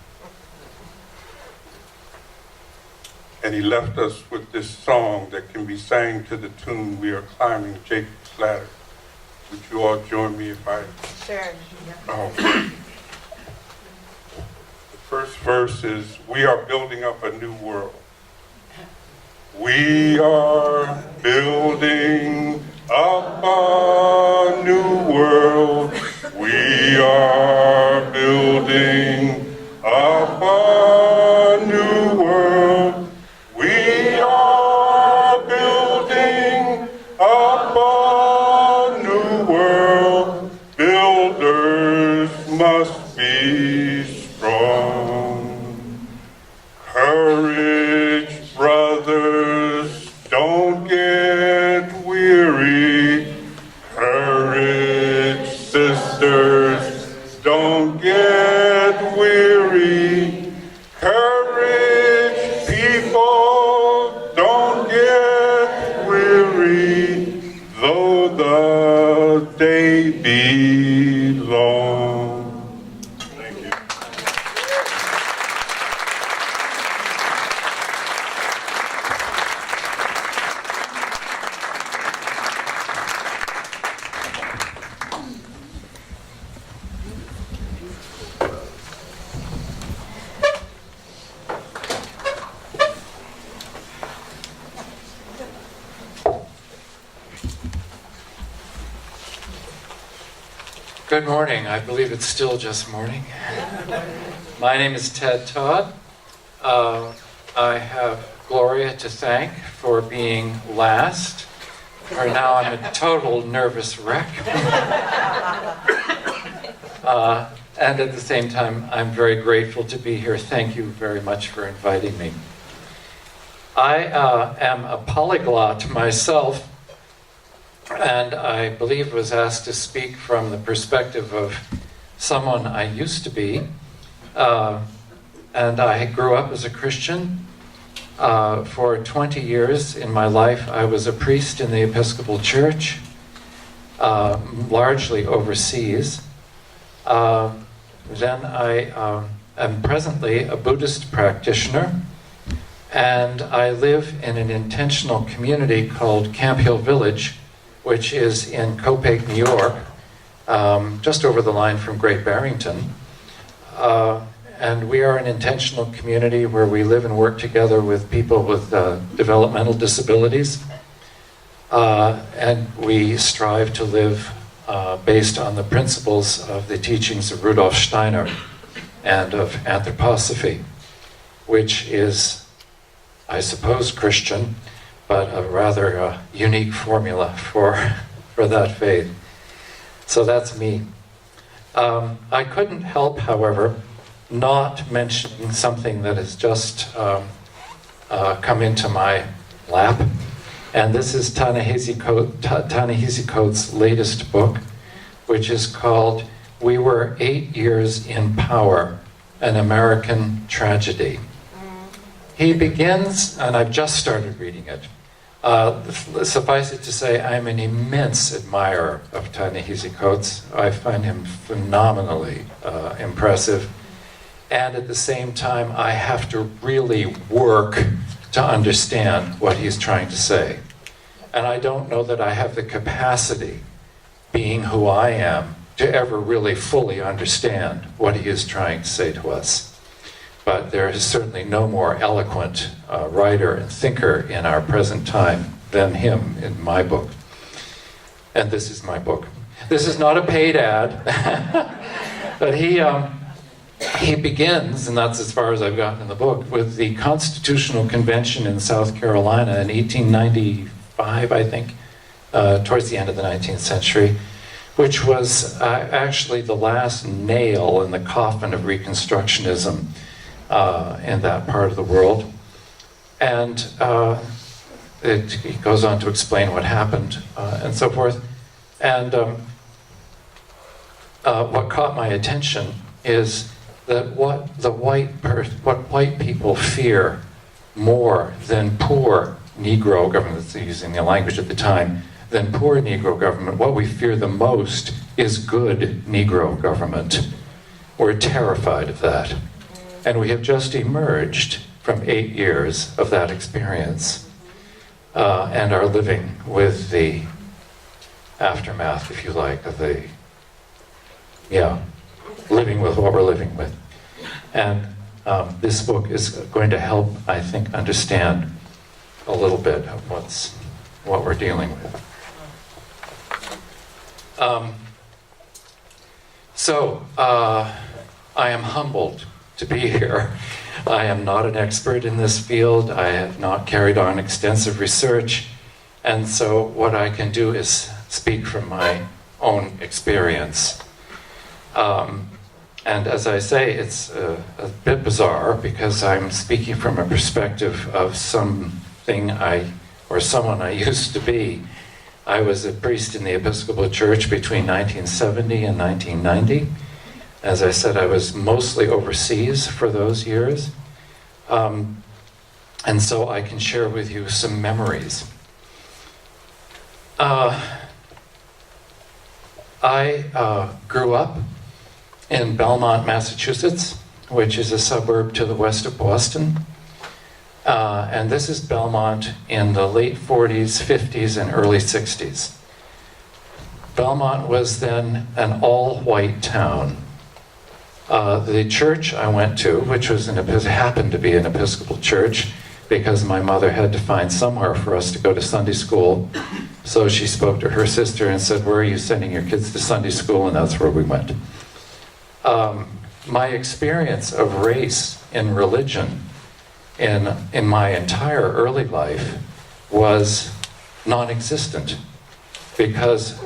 Speaker 6: And he left us with this song that can be sang to the tune, We Are Climbing Jacob's Ladder. Would you all join me if I...
Speaker 3: Sure.
Speaker 6: Oh. First verse is, we are building up a new world. We are building up a new world. We are building up a new world. We are building up a new world. Builders must be strong. Courage, brothers, don't get weary. Courage, sisters, don't get weary. Courage, people, don't get weary. Though the day be long. Thank you.
Speaker 7: Good morning. I believe it's still just morning. My name is Todd. I have Gloria to thank for being last. For now, I'm a total nervous wreck. And at the same time, I'm very grateful to be here. Thank you very much for inviting me. I am a polyglot myself, and I believe was asked to speak from the perspective of someone I used to be. And I grew up as a Christian. For 20 years in my life, I was a priest in the Episcopal Church, largely overseas. Then I am presently a Buddhist practitioner, and I live in an intentional community called Camp Hill Village, which is in Copake, New York, just over the line from Great Barrington. And we are an intentional community where we live and work together with people with developmental disabilities. And we strive to live based on the principles of the teachings of Rudolf Steiner and of anthroposophy, which is, I suppose, Christian, but a rather unique formula for that faith. So that's me. I couldn't help, however, not mentioning something that has just come into my lap. And this is Ta-Nehisi Coates' latest book, which is called We Were 8 Years in Power, An American Tragedy. He begins, and I've just started reading it. Suffice it to say, I'm an immense admirer of Ta-Nehisi Coates. I find him phenomenally impressive. And at the same time, I have to really work to understand what he's trying to say. And I don't know that I have the capacity, being who I am, to ever really fully understand what he is trying to say to us. But there is certainly no more eloquent writer and thinker in our present time than him in my book. And this is my book. This is not a paid ad, but he begins, and that's as far as I've gotten in the book, with the Constitutional Convention in South Carolina in 1895, I think, towards the end of the 19th century, which was actually the last nail in the coffin of Reconstructionism in that part of the world. And it goes on to explain what happened and so forth. And what caught my attention is that what white people fear more than poor Negro government, using the language at the time, than poor Negro government, what we fear the most is good Negro government. We're terrified of that. And we have just emerged from 8 years of that experience and are living with the aftermath, if you like, of the, living with what we're living with. And this book is going to help, I think, understand a little bit of what we're dealing with. I am humbled to be here. I am not an expert in this field. I have not carried on extensive research. And so what I can do is speak from my own experience. And as I say, it's a bit bizarre because I'm speaking from a perspective of someone I used to be. I was a priest in the Episcopal Church between 1970 and 1990. As I said, I was mostly overseas for those years. And so I can share with you some memories. I grew up in Belmont, Massachusetts, which is a suburb to the west of Boston. And this is Belmont in the late 40s, 50s, and early 60s. Belmont was then an all-white town. The church I went to, which was happened to be an Episcopal church, because my mother had to find somewhere for us to go to Sunday school. So she spoke to her sister and said, "Where are you sending your kids to Sunday school?" And that's where we went. My experience of race in religion in my entire early life was non-existent, because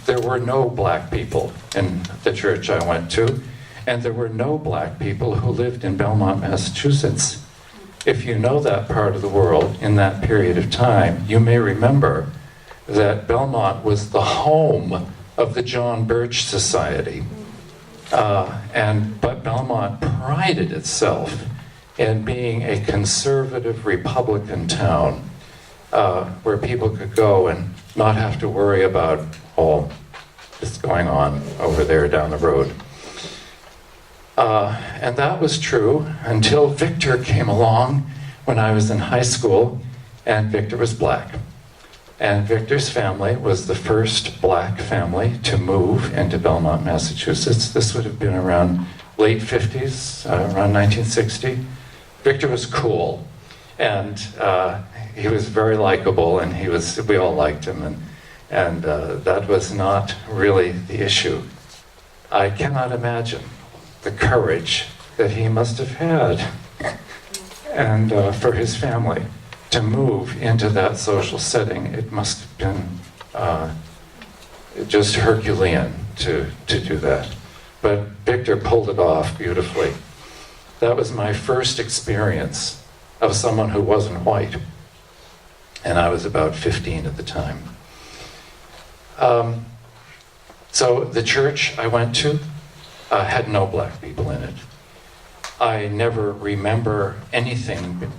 Speaker 7: there were no black people in the church I went to, and there were no black people who lived in Belmont, Massachusetts. If you know that part of the world in that period of time, you may remember that Belmont was the home of the John Birch Society. But Belmont prided itself in being a conservative Republican town where people could go and not have to worry about all that's going on over there down the road. And that was true until Victor came along when I was in high school, and Victor was black. And Victor's family was the first black family to move into Belmont, Massachusetts. This would have been around late 50s, around 1960. Victor was cool, and he was very likable, and we all liked him, and that was not really the issue. I cannot imagine the courage that he must have had, and for his family to move into that social setting. It must have been just Herculean to do that. But Victor pulled it off beautifully. That was my first experience of someone who wasn't white. And I was about 15 at the time. So the church I went to had no black people in it. I never remember anything.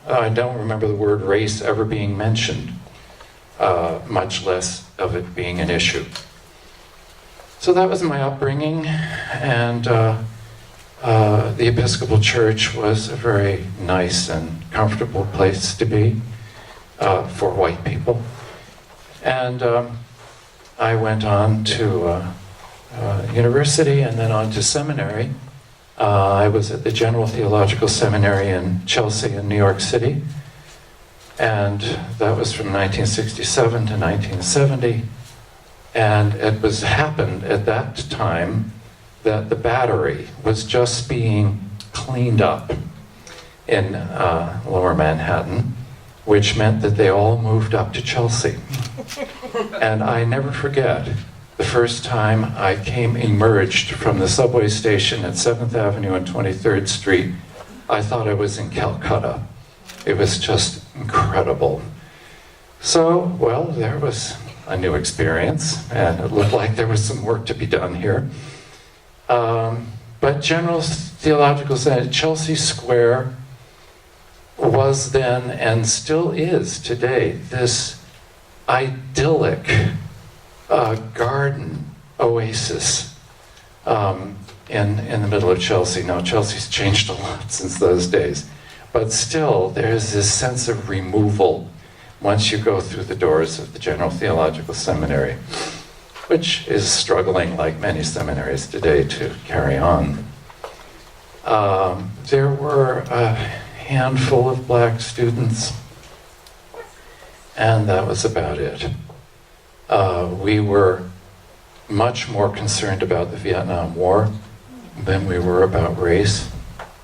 Speaker 7: I don't remember the word race ever being mentioned, much less of it being an issue. So that was my upbringing, and the Episcopal Church was a very nice and comfortable place to be for white people. And I went on to university and then on to seminary. I was at the General Theological Seminary in Chelsea in New York City, and that was from 1967 to 1970. And it happened at that time that the Battery was just being cleaned up in Lower Manhattan, which meant that they all moved up to Chelsea. And I never forget the first time I emerged from the subway station at 7th Avenue and 23rd Street. I thought I was in Calcutta. It was just incredible. So, well, there was a new experience, and it looked like there was some work to be done here. But General Theological Center, Chelsea Square, was then and still is today this idyllic garden oasis in the middle of Chelsea. Now, Chelsea's changed a lot since those days, but still there's this sense of removal once you go through the doors of the General Theological Seminary, which is struggling, like many seminaries today, to carry on. There were a handful of black students, and that was about it. We were much more concerned about the Vietnam War than we were about race,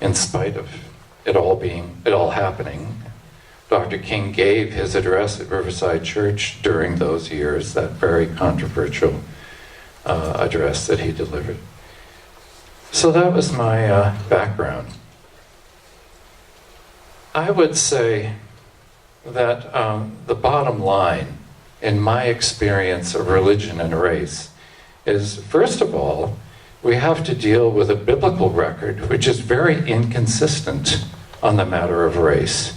Speaker 7: in spite of it all happening. Dr. King gave his address at Riverside Church during those years, that very controversial address that he delivered. So that was my background. I would say that the bottom line in my experience of religion and race is, first of all, we have to deal with a biblical record which is very inconsistent on the matter of race.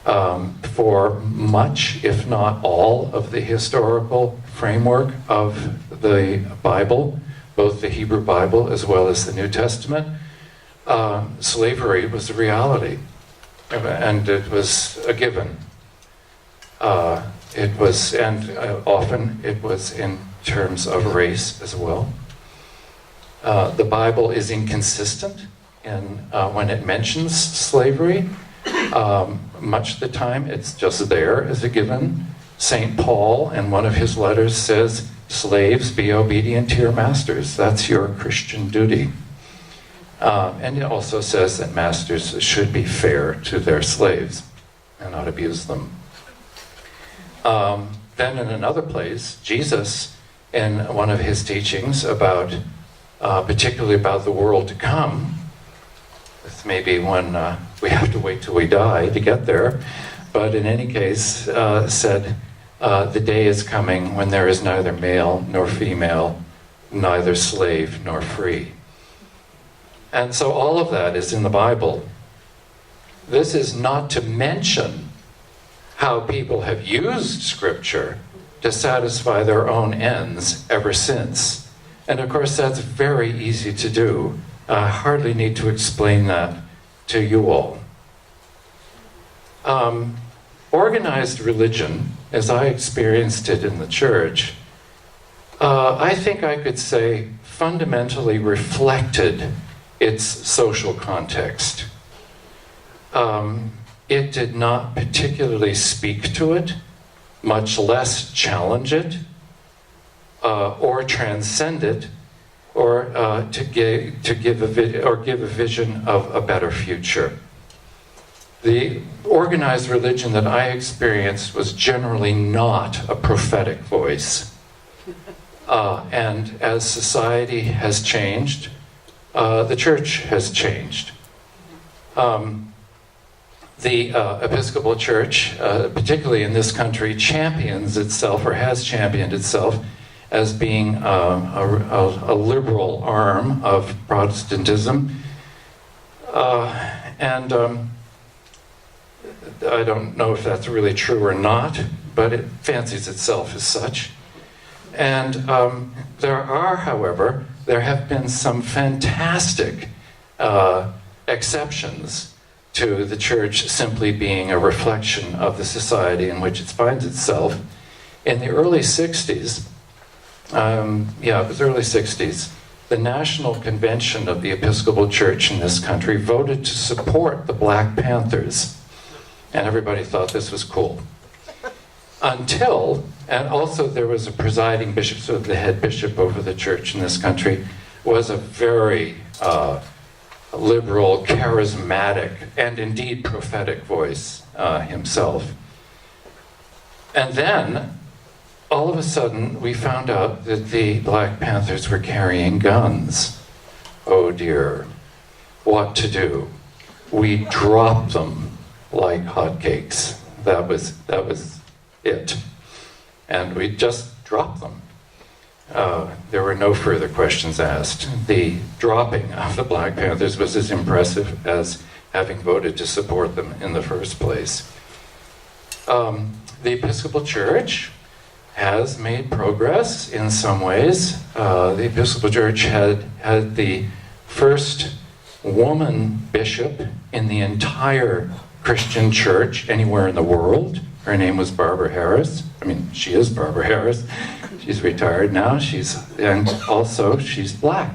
Speaker 7: For much, if not all, of the historical framework of the Bible, both the Hebrew Bible as well as the New Testament, slavery was a reality, and it was a given. Often it was in terms of race as well. The Bible is inconsistent when it mentions slavery. Much of the time it's just there as a given. St. Paul, in one of his letters, says, "Slaves, be obedient to your masters. That's your Christian duty." And it also says that masters should be fair to their slaves and not abuse them. Then in another place, Jesus, in one of his teachings about, particularly about the world to come, this may be when we have to wait till we die to get there, but in any case, said, the day is coming when there is neither male nor female, neither slave nor free. And so all of that is in the Bible. This is not to mention how people have used Scripture to satisfy their own ends ever since. And of course, that's very easy to do. I hardly need to explain that to you all. Organized religion, as I experienced it in the church, I think I could say fundamentally reflected its social context. it did not particularly speak to it, much less challenge it, or transcend it, or to give a vision of a better future. The organized religion that I experienced was generally not a prophetic voice. And as society has changed, the church has changed. The Episcopal Church, particularly in this country, champions itself, or has championed itself, as being a liberal arm of Protestantism. And I don't know if that's really true or not, but it fancies itself as such. And there have been some fantastic exceptions to the church simply being a reflection of the society in which it finds itself. In the early 60s, it was early 60s, the National Convention of the Episcopal Church in this country voted to support the Black Panthers. And everybody thought this was cool. And also there was a presiding bishop, so the head bishop over the church in this country was a very liberal, charismatic, and indeed prophetic voice himself. And then, all of a sudden, we found out that the Black Panthers were carrying guns. Oh dear, what to do? We dropped them like hotcakes. That was it. And we just dropped them. There were no further questions asked. The dropping of the Black Panthers was as impressive as having voted to support them in the first place. The Episcopal Church has made progress in some ways. The Episcopal Church had the first woman bishop in the entire Christian church anywhere in the world. Her name was Barbara Harris. I mean, she is Barbara Harris. She's retired now. And also she's black.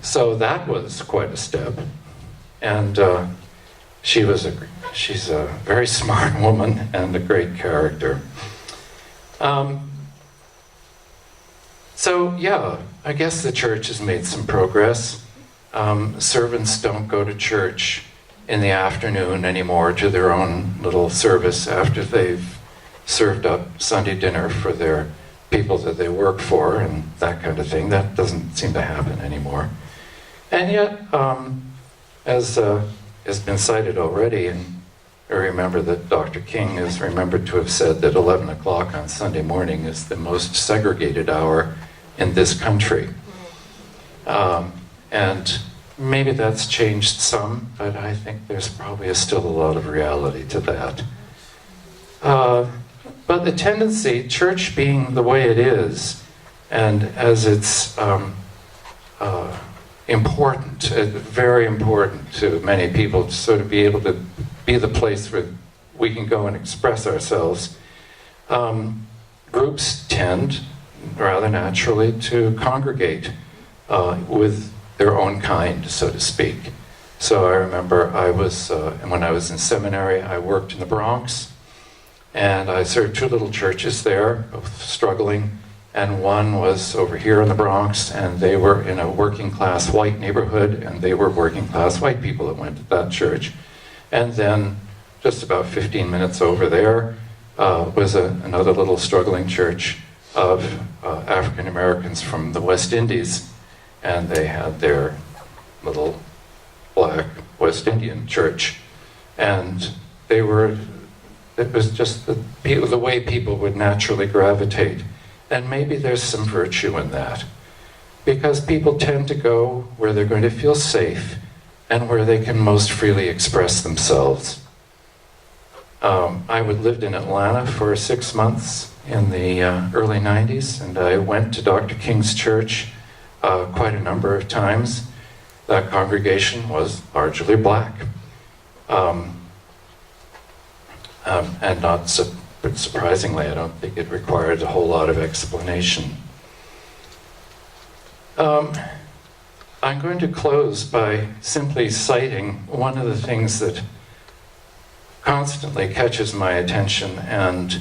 Speaker 7: So that was quite a step. And she's a very smart woman and a great character. I guess the church has made some progress. Servants don't go to church in the afternoon anymore to their own little service after they've served up Sunday dinner for their people that they work for and that kind of thing. That doesn't seem to happen anymore. And yet, as has been cited already, and I remember that Dr. King is remembered to have said that 11 o'clock on Sunday morning is the most segregated hour in this country. And maybe that's changed some, but I think there's probably still a lot of reality to that. But the tendency, church being the way it is, and as it's important, very important to many people to sort of be able to be the place where we can go and express ourselves, groups tend, rather naturally, to congregate with their own kind, so to speak. So I remember when I was in seminary, I worked in the Bronx, and I served two little churches there, both struggling, and one was over here in the Bronx, and they were in a working class white neighborhood, and they were working class white people that went to that church. And then just about 15 minutes over there was another little struggling church of African Americans from the West Indies, and they had their little black West Indian church, and it was just the way people would naturally gravitate. And maybe there's some virtue in that, because people tend to go where they're going to feel safe and where they can most freely express themselves. I lived in Atlanta for 6 months in the early 90s, and I went to Dr. King's church quite a number of times. That congregation was largely black. And not surprisingly, I don't think it required a whole lot of explanation. I'm going to close by simply citing one of the things that constantly catches my attention and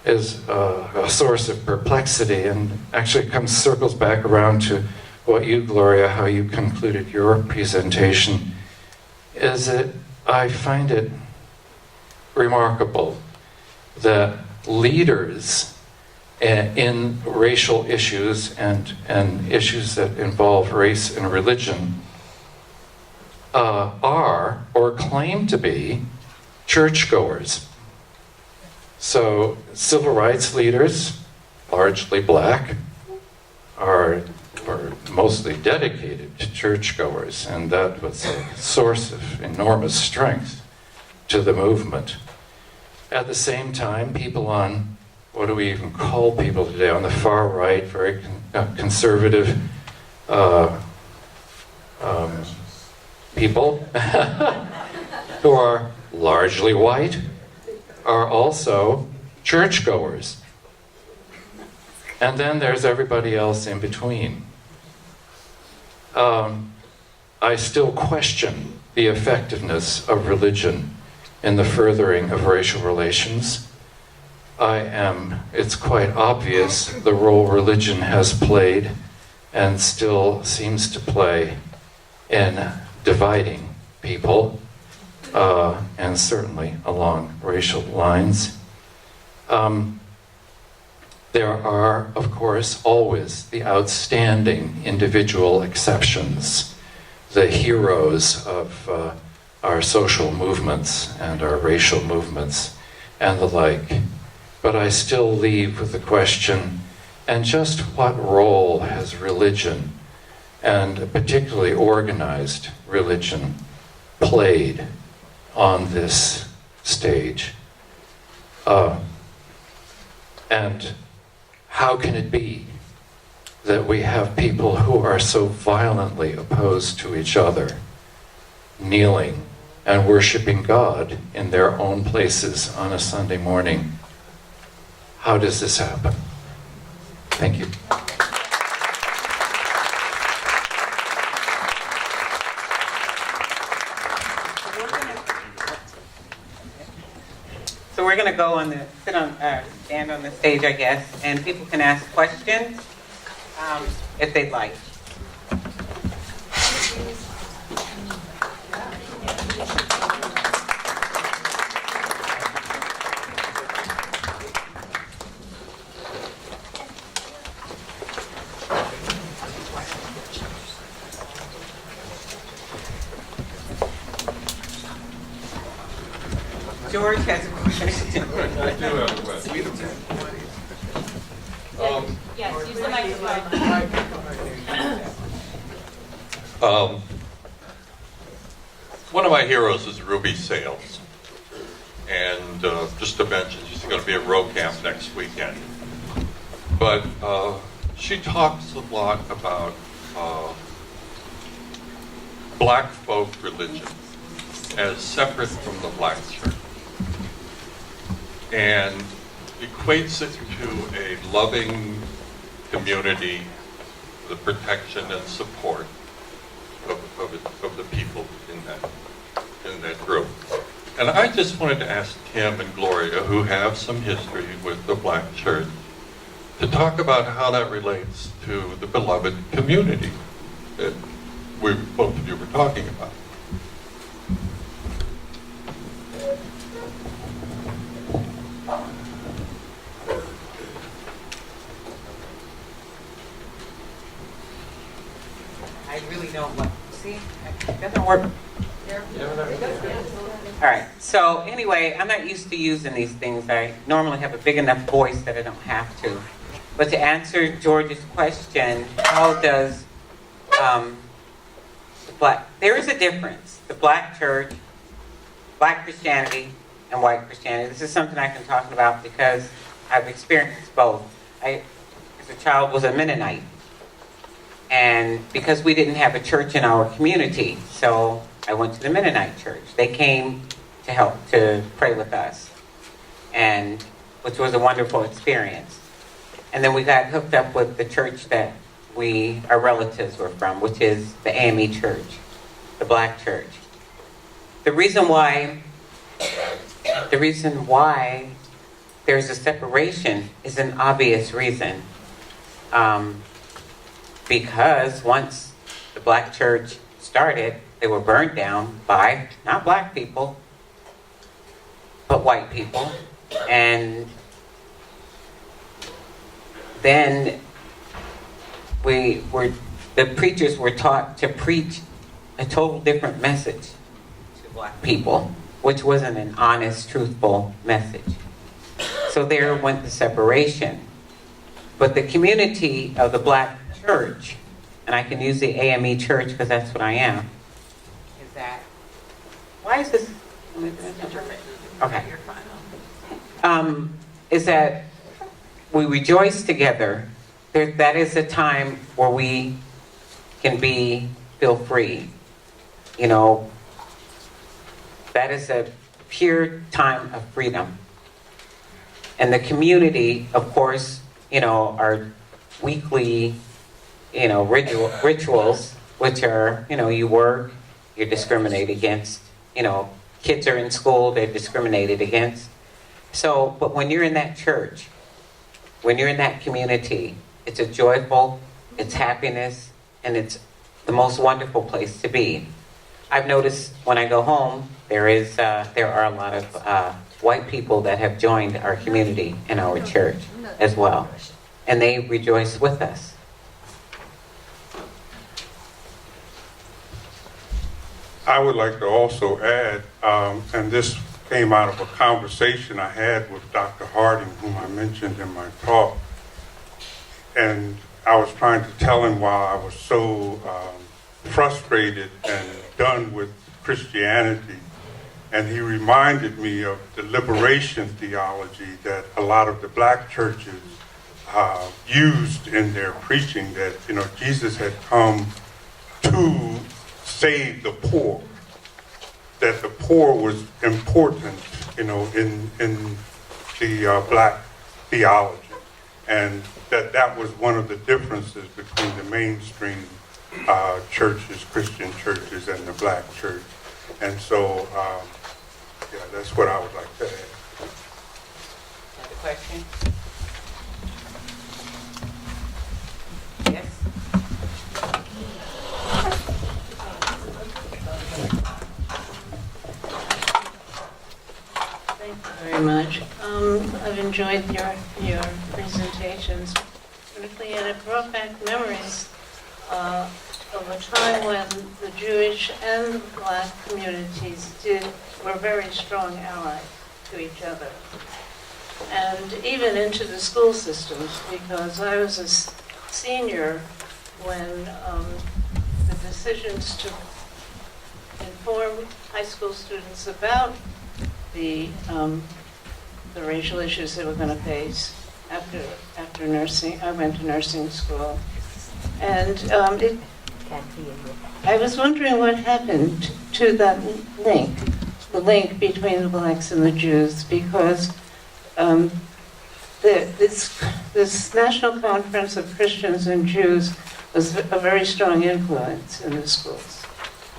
Speaker 7: is a source of perplexity, and actually circles back around to what you, Gloria, how you concluded your presentation, is that I find it remarkable that leaders in racial issues and issues that involve race and religion are or claim to be churchgoers. So civil rights leaders, largely black, are mostly dedicated to churchgoers, and that was a source of enormous strength to the movement. At the same time, people on, what do we even call people today, on the far right, very conservative people who are largely white, are also churchgoers. And then there's everybody else in between. I still question the effectiveness of religion in the furthering of racial relations. It's quite obvious the role religion has played and still seems to play in dividing people, and certainly along racial lines. There are, of course, always the outstanding individual exceptions, the heroes of our social movements and our racial movements and the like. But I still leave with the question, and just what role has religion, and particularly organized religion, played on this stage? And how can it be that we have people who are so violently opposed to each other kneeling and worshiping God in their own places on a Sunday morning? How does this happen? Thank you.
Speaker 1: So we're going to go stand on the stage, I guess, and people can ask questions if they'd like. George has a question.
Speaker 8: I do have a question.
Speaker 4: Yes, use the microphone.
Speaker 8: One of my heroes is Ruby Sales. And just to mention, she's going to be at Row Camp next weekend. But she talks a lot about black folk religion as separate from the black church, and equates it to a loving community, the protection and support of the people in that group. And I just wanted to ask Kim and Gloria, who have some history with the black church, to talk about how that relates to the beloved community that both of you were talking about.
Speaker 1: I really don't want to see. It doesn't work. All right. So anyway, I'm not used to using these things. I normally have a big enough voice that I don't have to. But to answer George's question, how does there is a difference. The black church, black Christianity, and white Christianity. This is something I can talk about because I've experienced both. I, as a child, was a Mennonite. And because we didn't have a church in our community, so I went to the Mennonite church. They came to help to pray with us, and which was a wonderful experience. And then we got hooked up with the church that our relatives were from, which is the AME church, the black church. The reason why the reason why there's a separation is an obvious reason. Because once the black church started, they were burned down by not black people, but white people. And then the preachers were taught to preach a total different message to black people, which wasn't an honest, truthful message. So there went the separation. But the community of the black church, and I can use the AME church because that's what I am, is that, why is this? Okay. Is that we rejoice together. That is a time where we can feel free. You know, that is a pure time of freedom. And the community, of course, you know, our weekly, you know, rituals, which are, you know, you work, you're discriminated against, you know, kids are in school, they're discriminated against. So, but when you're in that church, when you're in that community, it's a joyful, it's happiness, and it's the most wonderful place to be. I've noticed when I go home, there are a lot of white people that have joined our community and our church as well, and they rejoice with us.
Speaker 6: I would like to also add, and this came out of a conversation I had with Dr. Harding, whom I mentioned in my talk, and I was trying to tell him why I was so frustrated and done with Christianity. And he reminded me of the liberation theology that a lot of the black churches used in their preaching, that, you know, Jesus had come to save the poor, that the poor was important, you know, in the black theology, and that was one of the differences between the mainstream churches, Christian churches, and the black church. And so, yeah, that's what I would like to add.
Speaker 1: Another question? Yes?
Speaker 9: Thank you very much. I've enjoyed your presentations, particularly, and it brought back memories of a time when the Jewish and black communities were very strong allies to each other, and even into the school systems, because I was a senior when the decisions to inform high school students about the racial issues they were going to face after nursing. I went to nursing school, and I was wondering what happened to that link, the link between the blacks and the Jews, because this National Conference of Christians and Jews was a very strong influence in the schools.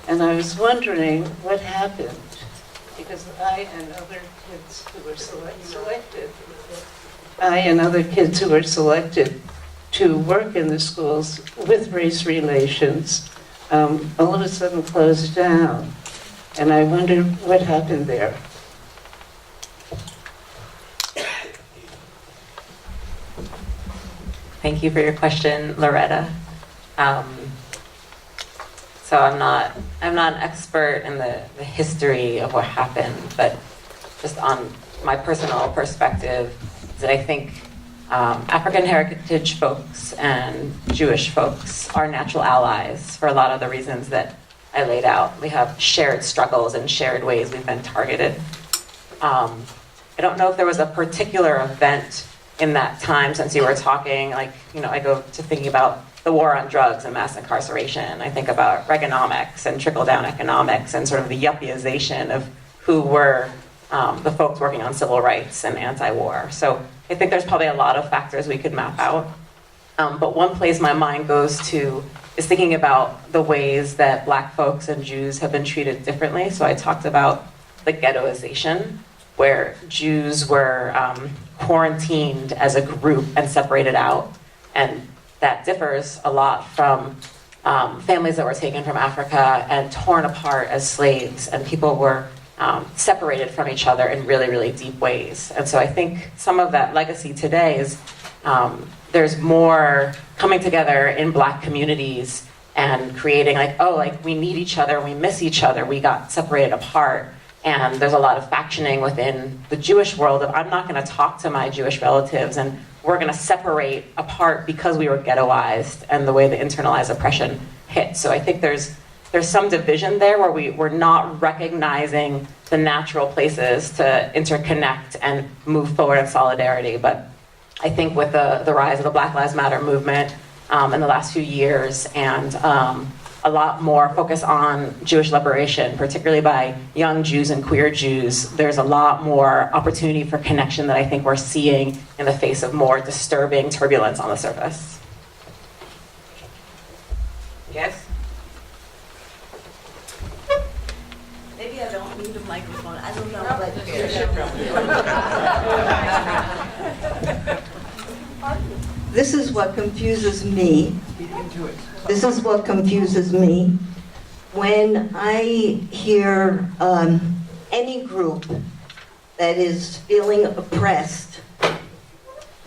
Speaker 9: And I was wondering what happened, because I and other kids who were selected to work in the schools with race relations, all of a sudden closed down. And I wondered what happened there.
Speaker 2: Thank you for your question, Loretta. So I'm not an expert in the history of what happened, but just on my personal perspective, that I think African heritage folks and Jewish folks are natural allies for a lot of the reasons that I laid out. We have shared struggles and shared ways we've been targeted. I don't know if there was a particular event in that time, since you were talking, like, you know, I go to thinking about the war on drugs and mass incarceration. I think about Reaganomics and trickle-down economics and sort of the yuppieization of who were the folks working on civil rights and anti-war. So I think there's probably a lot of factors we could map out. But one place my mind goes to is thinking about the ways that black folks and Jews have been treated differently. So I talked about the ghettoization where Jews were quarantined as a group and separated out. And that differs a lot from families that were taken from Africa and torn apart as slaves, and people were separated from each other in really, really deep ways. And so I think some of that legacy today is there's more coming together in Black communities and creating we need each other, we miss each other, we got separated apart. And there's a lot of factioning within the Jewish world of I'm not going to talk to my Jewish relatives, and we're going to separate apart because we were ghettoized and the way the internalized oppression hit. So I think there's some division there where we're not recognizing the natural places to interconnect and move forward in solidarity. But I think with the rise of the Black Lives Matter movement in the last few years, and a lot more focus on Jewish liberation, particularly by young Jews and queer Jews, there's a lot more opportunity for connection that I think we're seeing in the face of more disturbing turbulence on the surface. Yes?
Speaker 10: Maybe I don't need a microphone. I don't know. This is what confuses me. This is what confuses me. When I hear any group that is feeling oppressed,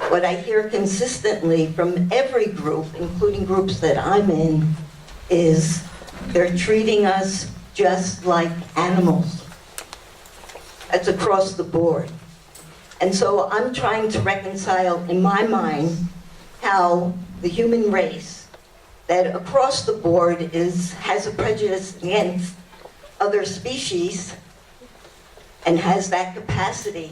Speaker 10: what I hear consistently from every group, including groups that I'm in, is they're treating us just like animals. That's across the board. And so I'm trying to reconcile in my mind how the human race that across the board has a prejudice against other species and has that capacity,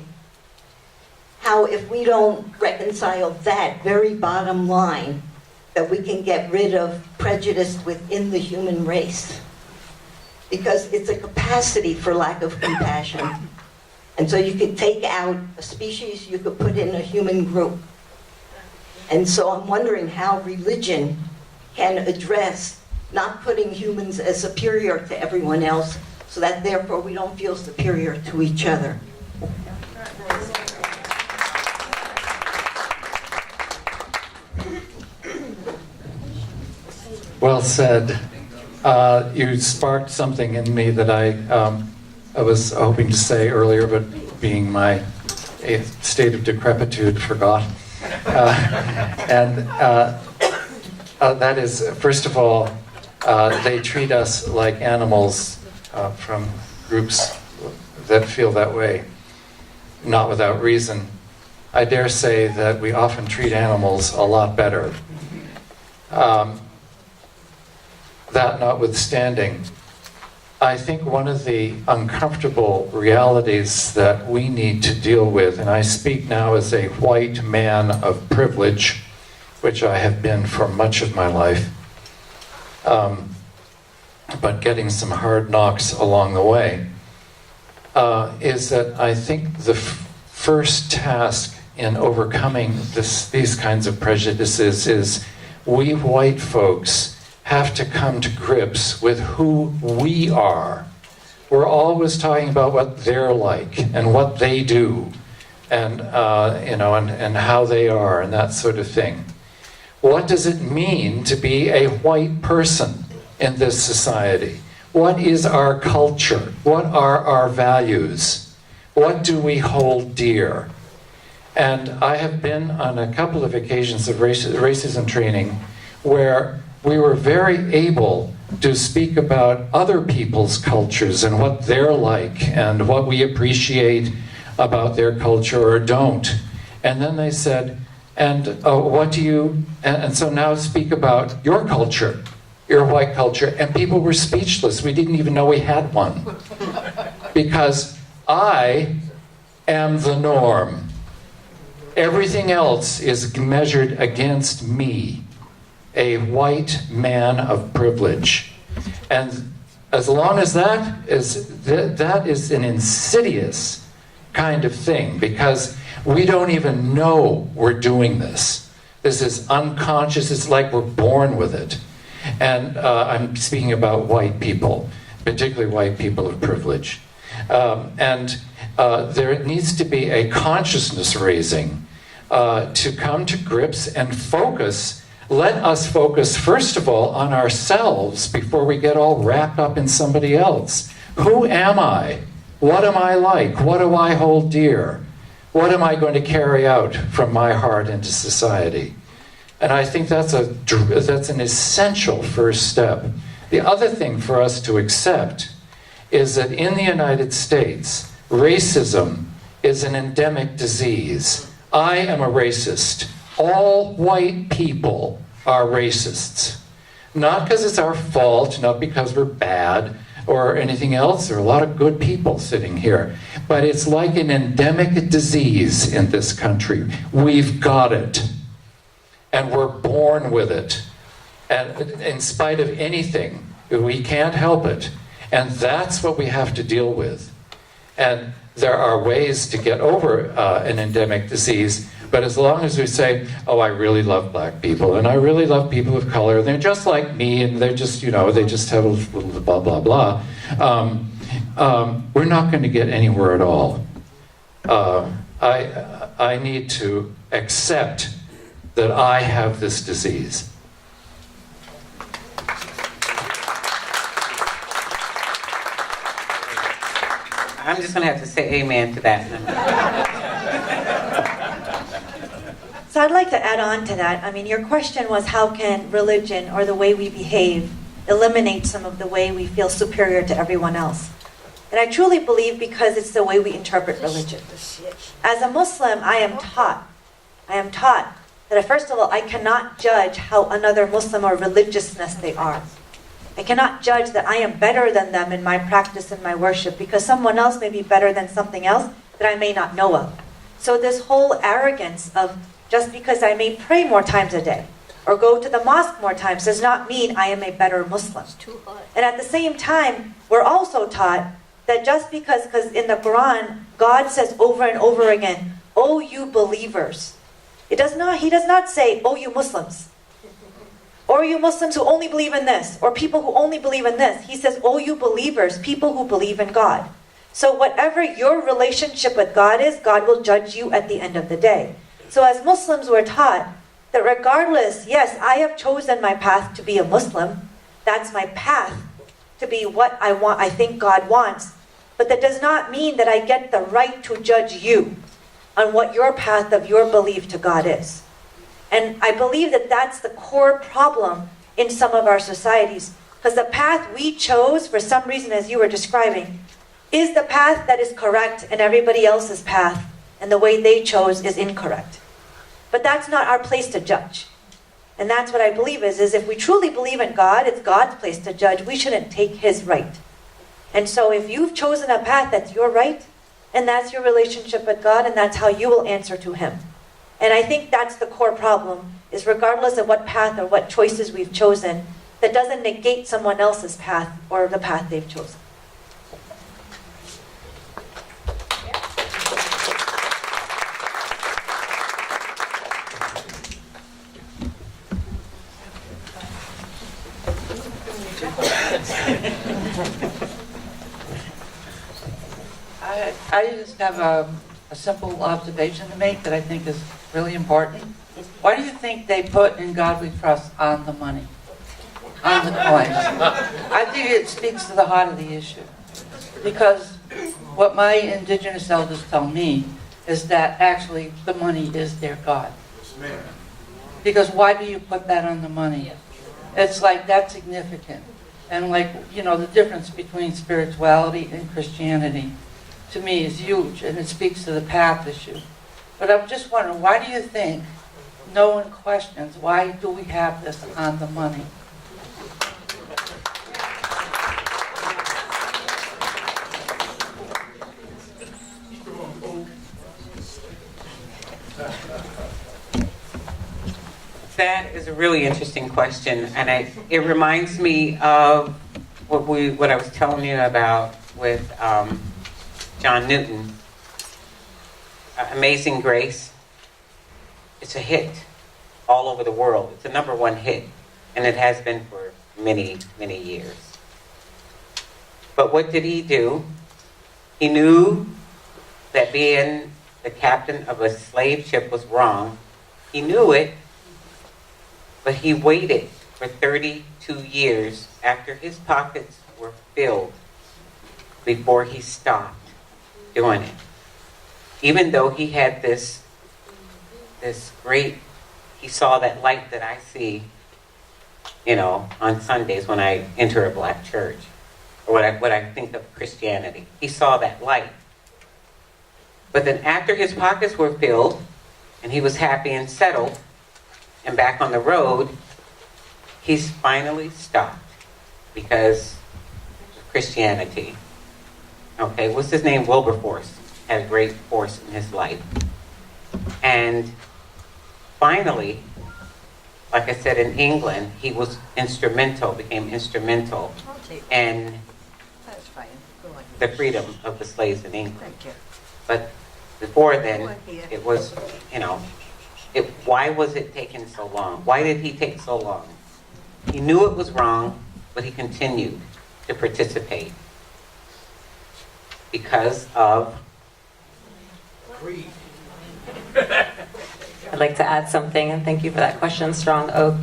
Speaker 10: how if we don't reconcile that very bottom line, that we can get rid of prejudice within the human race. Because it's a capacity for lack of compassion. And so you could take out a species, you could put in a human group. And so I'm wondering how religion can address not putting humans as superior to everyone else, so that therefore we don't feel superior to each other.
Speaker 7: Well said. You sparked something in me that I was hoping to say earlier, but being my state of decrepitude, forgot. That is, first of all, they treat us like animals from groups that feel that way, not without reason. I dare say that we often treat animals a lot better. That notwithstanding, I think one of the uncomfortable realities that we need to deal with, and I speak now as a white man of privilege, which I have been for much of my life, but getting some hard knocks along the way, is that I think the first task in overcoming these kinds of prejudices is we white folks have to come to grips with who we are. We're always talking about what they're like and what they do, and and how they are and that sort of thing. What does it mean to be a white person in this society? What is our culture? What are our values? What do we hold dear? And I have been on a couple of occasions of racism training where we were very able to speak about other people's cultures and what they're like and what we appreciate about their culture or don't. And then they said, and so now speak about your culture, your white culture. And people were speechless. We didn't even know we had one. Because I am the norm. Everything else is measured against me, a white man of privilege. And as long as that is an insidious kind of thing, because we don't even know we're doing this. This is unconscious. It's like we're born with it. And I'm speaking about white people, particularly white people of privilege. And there needs to be a consciousness raising to come to grips and focus. Let us focus, first of all, on ourselves before we get all wrapped up in somebody else. Who am I? What am I like? What do I hold dear? What am I going to carry out from my heart into society? And I think that's an essential first step. The other thing for us to accept is that in the United States, racism is an endemic disease. I am a racist. All white people are racists. Not because it's our fault, not because we're bad or anything else. There are a lot of good people sitting here. But it's like an endemic disease in this country. We've got it. And we're born with it. And in spite of anything, we can't help it. And that's what we have to deal with. And there are ways to get over an endemic disease, but as long as we say, oh, I really love black people, and I really love people of color, and they're just like me, and they're just, they just have a little blah, blah, blah, we're not going to get anywhere at all. I need to accept that I have this disease.
Speaker 1: I'm just going to have to say amen to that.
Speaker 3: So I'd like to add on to that. I mean, your question was how can religion or the way we behave eliminate some of the way we feel superior to everyone else? And I truly believe because it's the way we interpret religion. As a Muslim, I am taught that first of all, I cannot judge how another Muslim or religiousness they are. I cannot judge that I am better than them in my practice and my worship because someone else may be better than something else that I may not know of. So this whole arrogance of just because I may pray more times a day or go to the mosque more times does not mean I am a better Muslim. And at the same time, we're also taught that just because in the Quran, God says over and over again, "Oh, you believers." He does not say, "Oh, you Muslims." Or you Muslims who only believe in this, or people who only believe in this. He says, "Oh, you believers, people who believe in God." So whatever your relationship with God is, God will judge you at the end of the day. So as Muslims, we're taught that regardless, yes, I have chosen my path to be a Muslim. That's my path to be what I think God wants. But that does not mean that I get the right to judge you on what your path of your belief to God is. And I believe that that's the core problem in some of our societies. Because the path we chose, for some reason, as you were describing, is the path that is correct and everybody else's path and the way they chose is incorrect. But that's not our place to judge. And that's what I believe is if we truly believe in God, it's God's place to judge. We shouldn't take His right. And so if you've chosen a path that's your right, and that's your relationship with God, and that's how you will answer to Him. And I think that's the core problem, is regardless of what path or what choices we've chosen, that doesn't negate someone else's path or the path they've chosen.
Speaker 11: I just have a simple observation to make that I think is really important. Why do you think they put "In God We Trust" on the money, on the coins? I think it speaks to the heart of the issue. Because what my indigenous elders tell me is that actually the money is their God. Because why do you put that on the money? It's like that's significant. And the difference between spirituality and Christianity, to me, is huge, and it speaks to the path issue. But I'm just wondering, why do you think no one questions, why do we have this on the money?
Speaker 1: That is a really interesting question, and it reminds me of what I was telling you about with John Newton. Amazing Grace. It's a hit all over the world. It's a #1 hit, and it has been for many, many years. But what did he do? He knew that being the captain of a slave ship was wrong. He knew it, but he waited for 32 years after his pockets were filled before he stopped doing it. Even though he had this great, he saw that light that I see, on Sundays when I enter a black church, or what I think of Christianity. He saw that light. But then after his pockets were filled, and he was happy and settled, and back on the road, he's finally stopped because of Christianity. Okay, what's his name? Wilberforce had a great force in his life. And finally, like I said, in England, he was became instrumental in the freedom of the slaves in England. But before then, it was, why was it taking so long? Why did he take so long? He knew it was wrong, but he continued to participate because of
Speaker 12: greed.
Speaker 2: I'd like to add something, and thank you for that question, Strong Oak.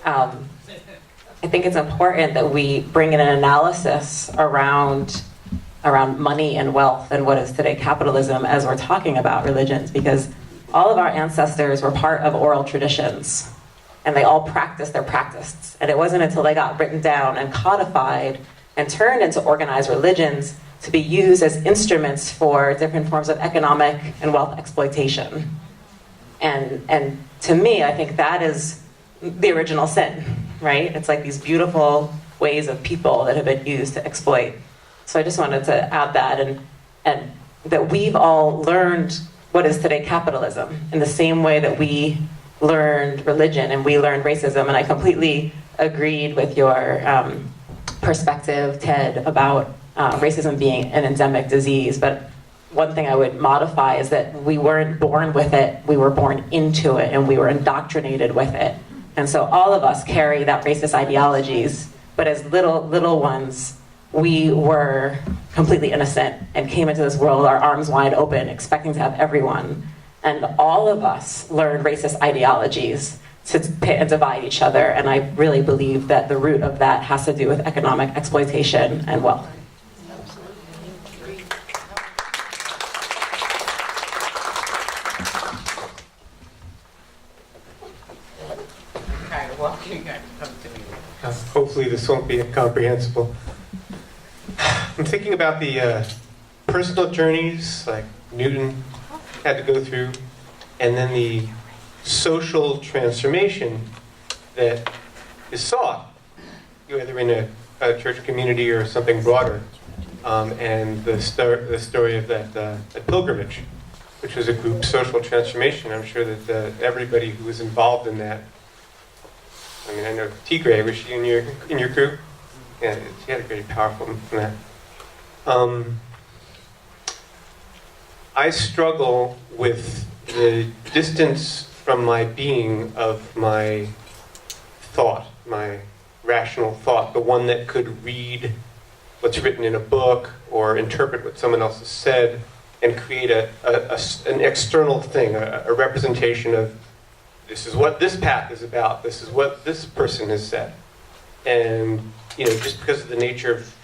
Speaker 2: I think it's important that we bring in an analysis around money and wealth and what is today capitalism as we're talking about religions, because all of our ancestors were part of oral traditions, and they all practiced their practices. And it wasn't until they got written down and codified and turned into organized religions to be used as instruments for different forms of economic and wealth exploitation. And to me, I think that is the original sin, right? It's like these beautiful ways of people that have been used to exploit. So I just wanted to add that, and that we've all learned what is today capitalism in the same way that we learned religion and we learned racism. And I completely agreed with your perspective, Ted, about racism being an endemic disease. But one thing I would modify is that we weren't born with it, we were born into it, and we were indoctrinated with it. And so all of us carry that racist ideologies, but as little ones, we were completely innocent and came into this world, our arms wide open, expecting to have everyone. And all of us learned racist ideologies to pit and divide each other. And I really believe that the root of that has to do with economic exploitation and wealth.
Speaker 12: Hopefully this won't be incomprehensible. I'm thinking about the personal journeys like Newton had to go through, and then the social transformation that is sought, whether in a church community or something broader, and the story of that pilgrimage, which was a group social transformation. I'm sure that everybody who was involved in that, I mean, I know Tigray, was she in your crew? Yeah, she had a very powerful in that. I struggle with the distance from my being of my thought, my rational thought, the one that could read what's written in a book or interpret what someone else has said and create an external thing, a representation of this is what this path is about, this is what this person has said. And, just because of the nature of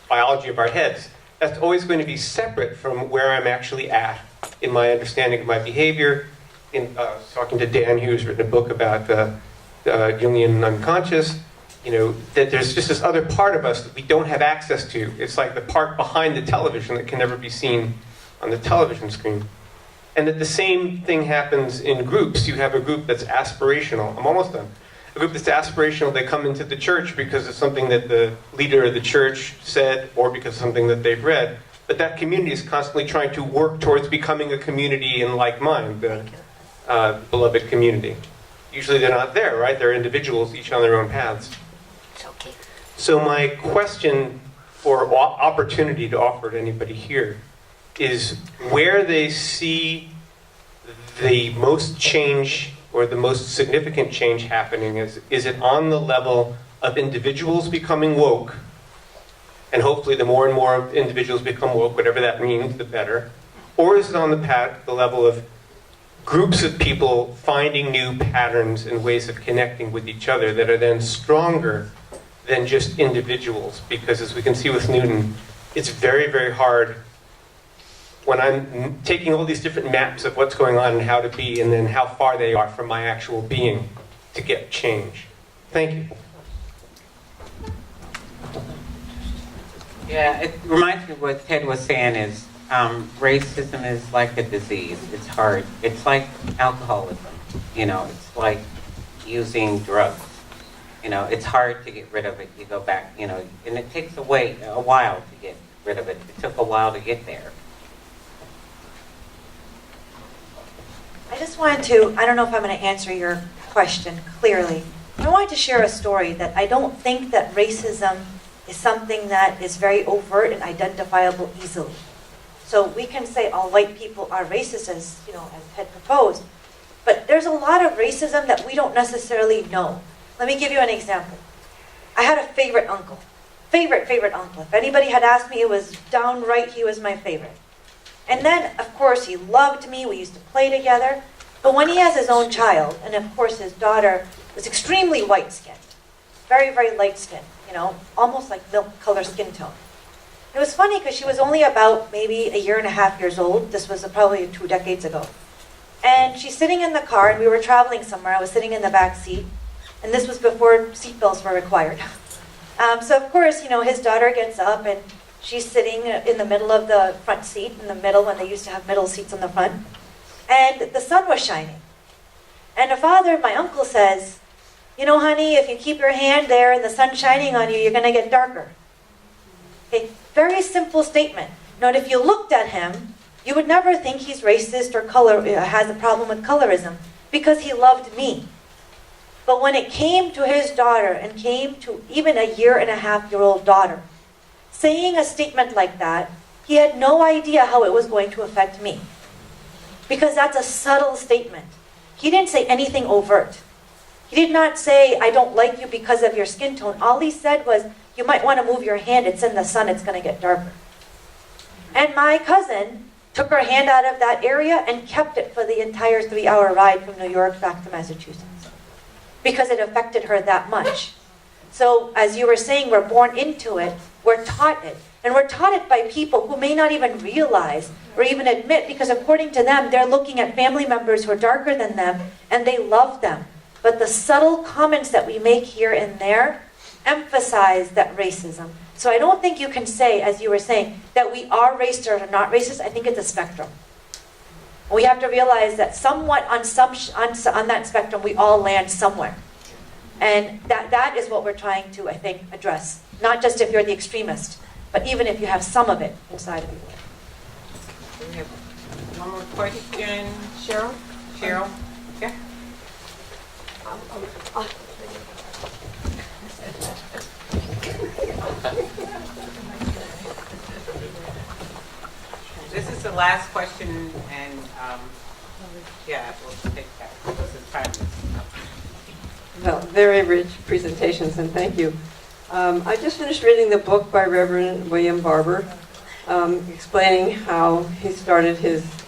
Speaker 12: biology of our heads, that's always going to be separate from where I'm actually at in my understanding of my behavior. I was talking to Dan, who's written a book about the Jungian unconscious, that there's just this other part of us that we don't have access to. It's like the part behind the television that can never be seen on the television screen. And that the same thing happens in groups. You have a group that's aspirational. I'm almost done. A group that's aspirational, they come into the church because it's something that the leader of the church said or because of something that they've read. But that community is constantly trying to work towards becoming a community in like mind, the beloved community. Usually they're not there, right? They're individuals, each on their own paths. So my question for opportunity to offer to anybody here is where they see the most change or the most significant change happening. Is it on the level of individuals becoming woke? And hopefully the more and more individuals become woke, whatever that means, the better. Or is it on the level of groups of people finding new patterns and ways of connecting with each other that are then stronger than just individuals? Because as we can see with Newton, it's very, very hard when I'm taking all these different maps of what's going on and how to be, and then how far they are from my actual being, to get change. Thank you.
Speaker 1: Yeah, it reminds me of what Ted was saying is racism is like a disease. It's hard. It's like alcoholism. It's like using drugs. It's hard to get rid of it. You go back, and it takes a while to get rid of it. It took a while to get there.
Speaker 3: I just wanted to, I don't know if I'm going to answer your question clearly. I wanted to share a story that I don't think that racism is something that is very overt and identifiable easily. So we can say all white people are racist, as Ted proposed, but there's a lot of racism that we don't necessarily know. Let me give you an example. I had a favorite uncle. Favorite uncle. If anybody had asked me, it was downright, he was my favorite. And then, of course, he loved me. We used to play together. But when he has his own child, and of course his daughter was extremely white-skinned, very, very light-skinned, almost like milk color skin tone. It was funny because she was only about maybe 1.5 years old. This was probably 2 decades ago. And she's sitting in the car, and we were traveling somewhere. I was sitting in the back seat, and this was before seatbelts were required. So of course, his daughter gets up, and she's sitting in the middle of the front seat, in the middle when they used to have middle seats on the front. And the sun was shining. And the father, my uncle, says, honey, if you keep your hand there and the sun's shining on you, you're going to get darker. Okay, very simple statement. Now, if you looked at him, you would never think he's racist or has a problem with colorism, because he loved me. But when it came to his daughter, and came to even a 1.5-year-old daughter, saying a statement like that, he had no idea how it was going to affect me. Because that's a subtle statement. He didn't say anything overt. He did not say, I don't like you because of your skin tone. All he said was, you might want to move your hand. It's in the sun. It's going to get darker. And my cousin took her hand out of that area and kept it for the entire 3-hour ride from New York back to Massachusetts. Because it affected her that much. So, as you were saying, we're born into it. We're taught it. And we're taught it by people who may not even realize or even admit, because according to them, they're looking at family members who are darker than them, and they love them. But the subtle comments that we make here and there emphasize that racism. So I don't think you can say, as you were saying, that we are racist or not racist. I think it's a spectrum. We have to realize that somewhat on that spectrum, we all land somewhere. And that is what we're trying to, I think, address. Not just if you're the extremist, but even if you have some of it inside of you.
Speaker 1: We have one more question. Cheryl? Cheryl? Yeah. This is the last question, and we'll take that. This is time.
Speaker 13: Well, very rich presentations, and thank you. I just finished reading the book by Reverend William Barber, explaining how he started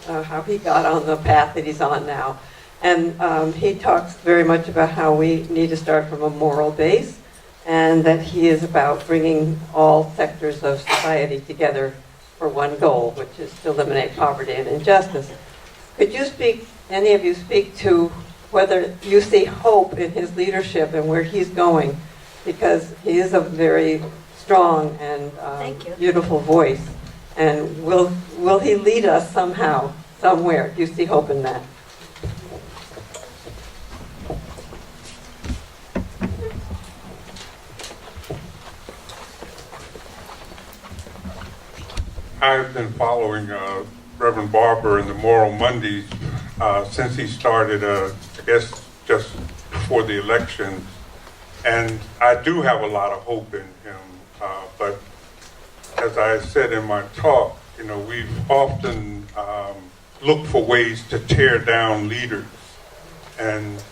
Speaker 13: how he got on the path that he's on now. And he talks very much about how we need to start from a moral base, and that he is about bringing all sectors of society together for one goal, which is to eliminate poverty and injustice. Could you any of you speak to whether you see hope in his leadership and where he's going? Because he is a very strong and beautiful voice. And will he lead us somehow, somewhere? Do you see hope in that?
Speaker 6: I've been following Reverend Barber and the Moral Mondays since he started, I guess, just before the elections. And I do have a lot of hope in him. But as I said in my talk, we've often looked for ways to tear down leaders. And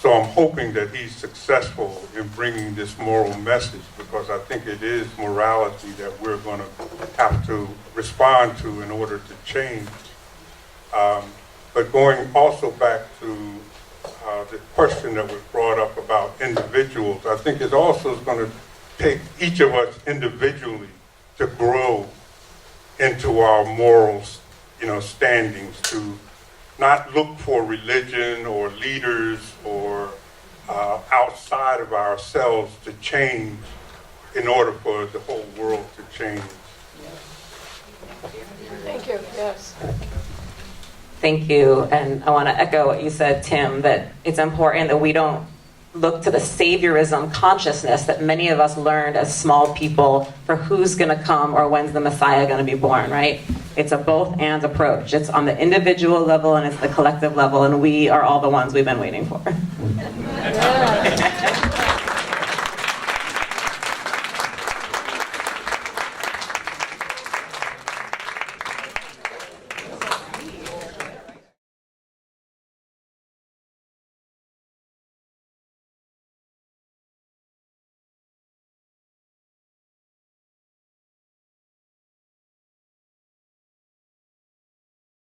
Speaker 6: So I'm hoping that he's successful in bringing this moral message, because I think it is morality that we're going to have to respond to in order to change. But going also back to the question that was brought up about individuals, I think it also is going to take each of us individually to grow into our morals, standings, to not look for religion or leaders or outside of ourselves to change in order for the whole world to change.
Speaker 4: Thank you. Yes.
Speaker 2: Thank you. And I want to echo what you said, Tim, that it's important that we don't look to the saviorism consciousness that many of us learned as small people for who's going to come or when's the Messiah going to be born, right? It's a both and approach. It's on the individual level and it's the collective level, and we are all the ones we've been waiting for.
Speaker 4: Yeah.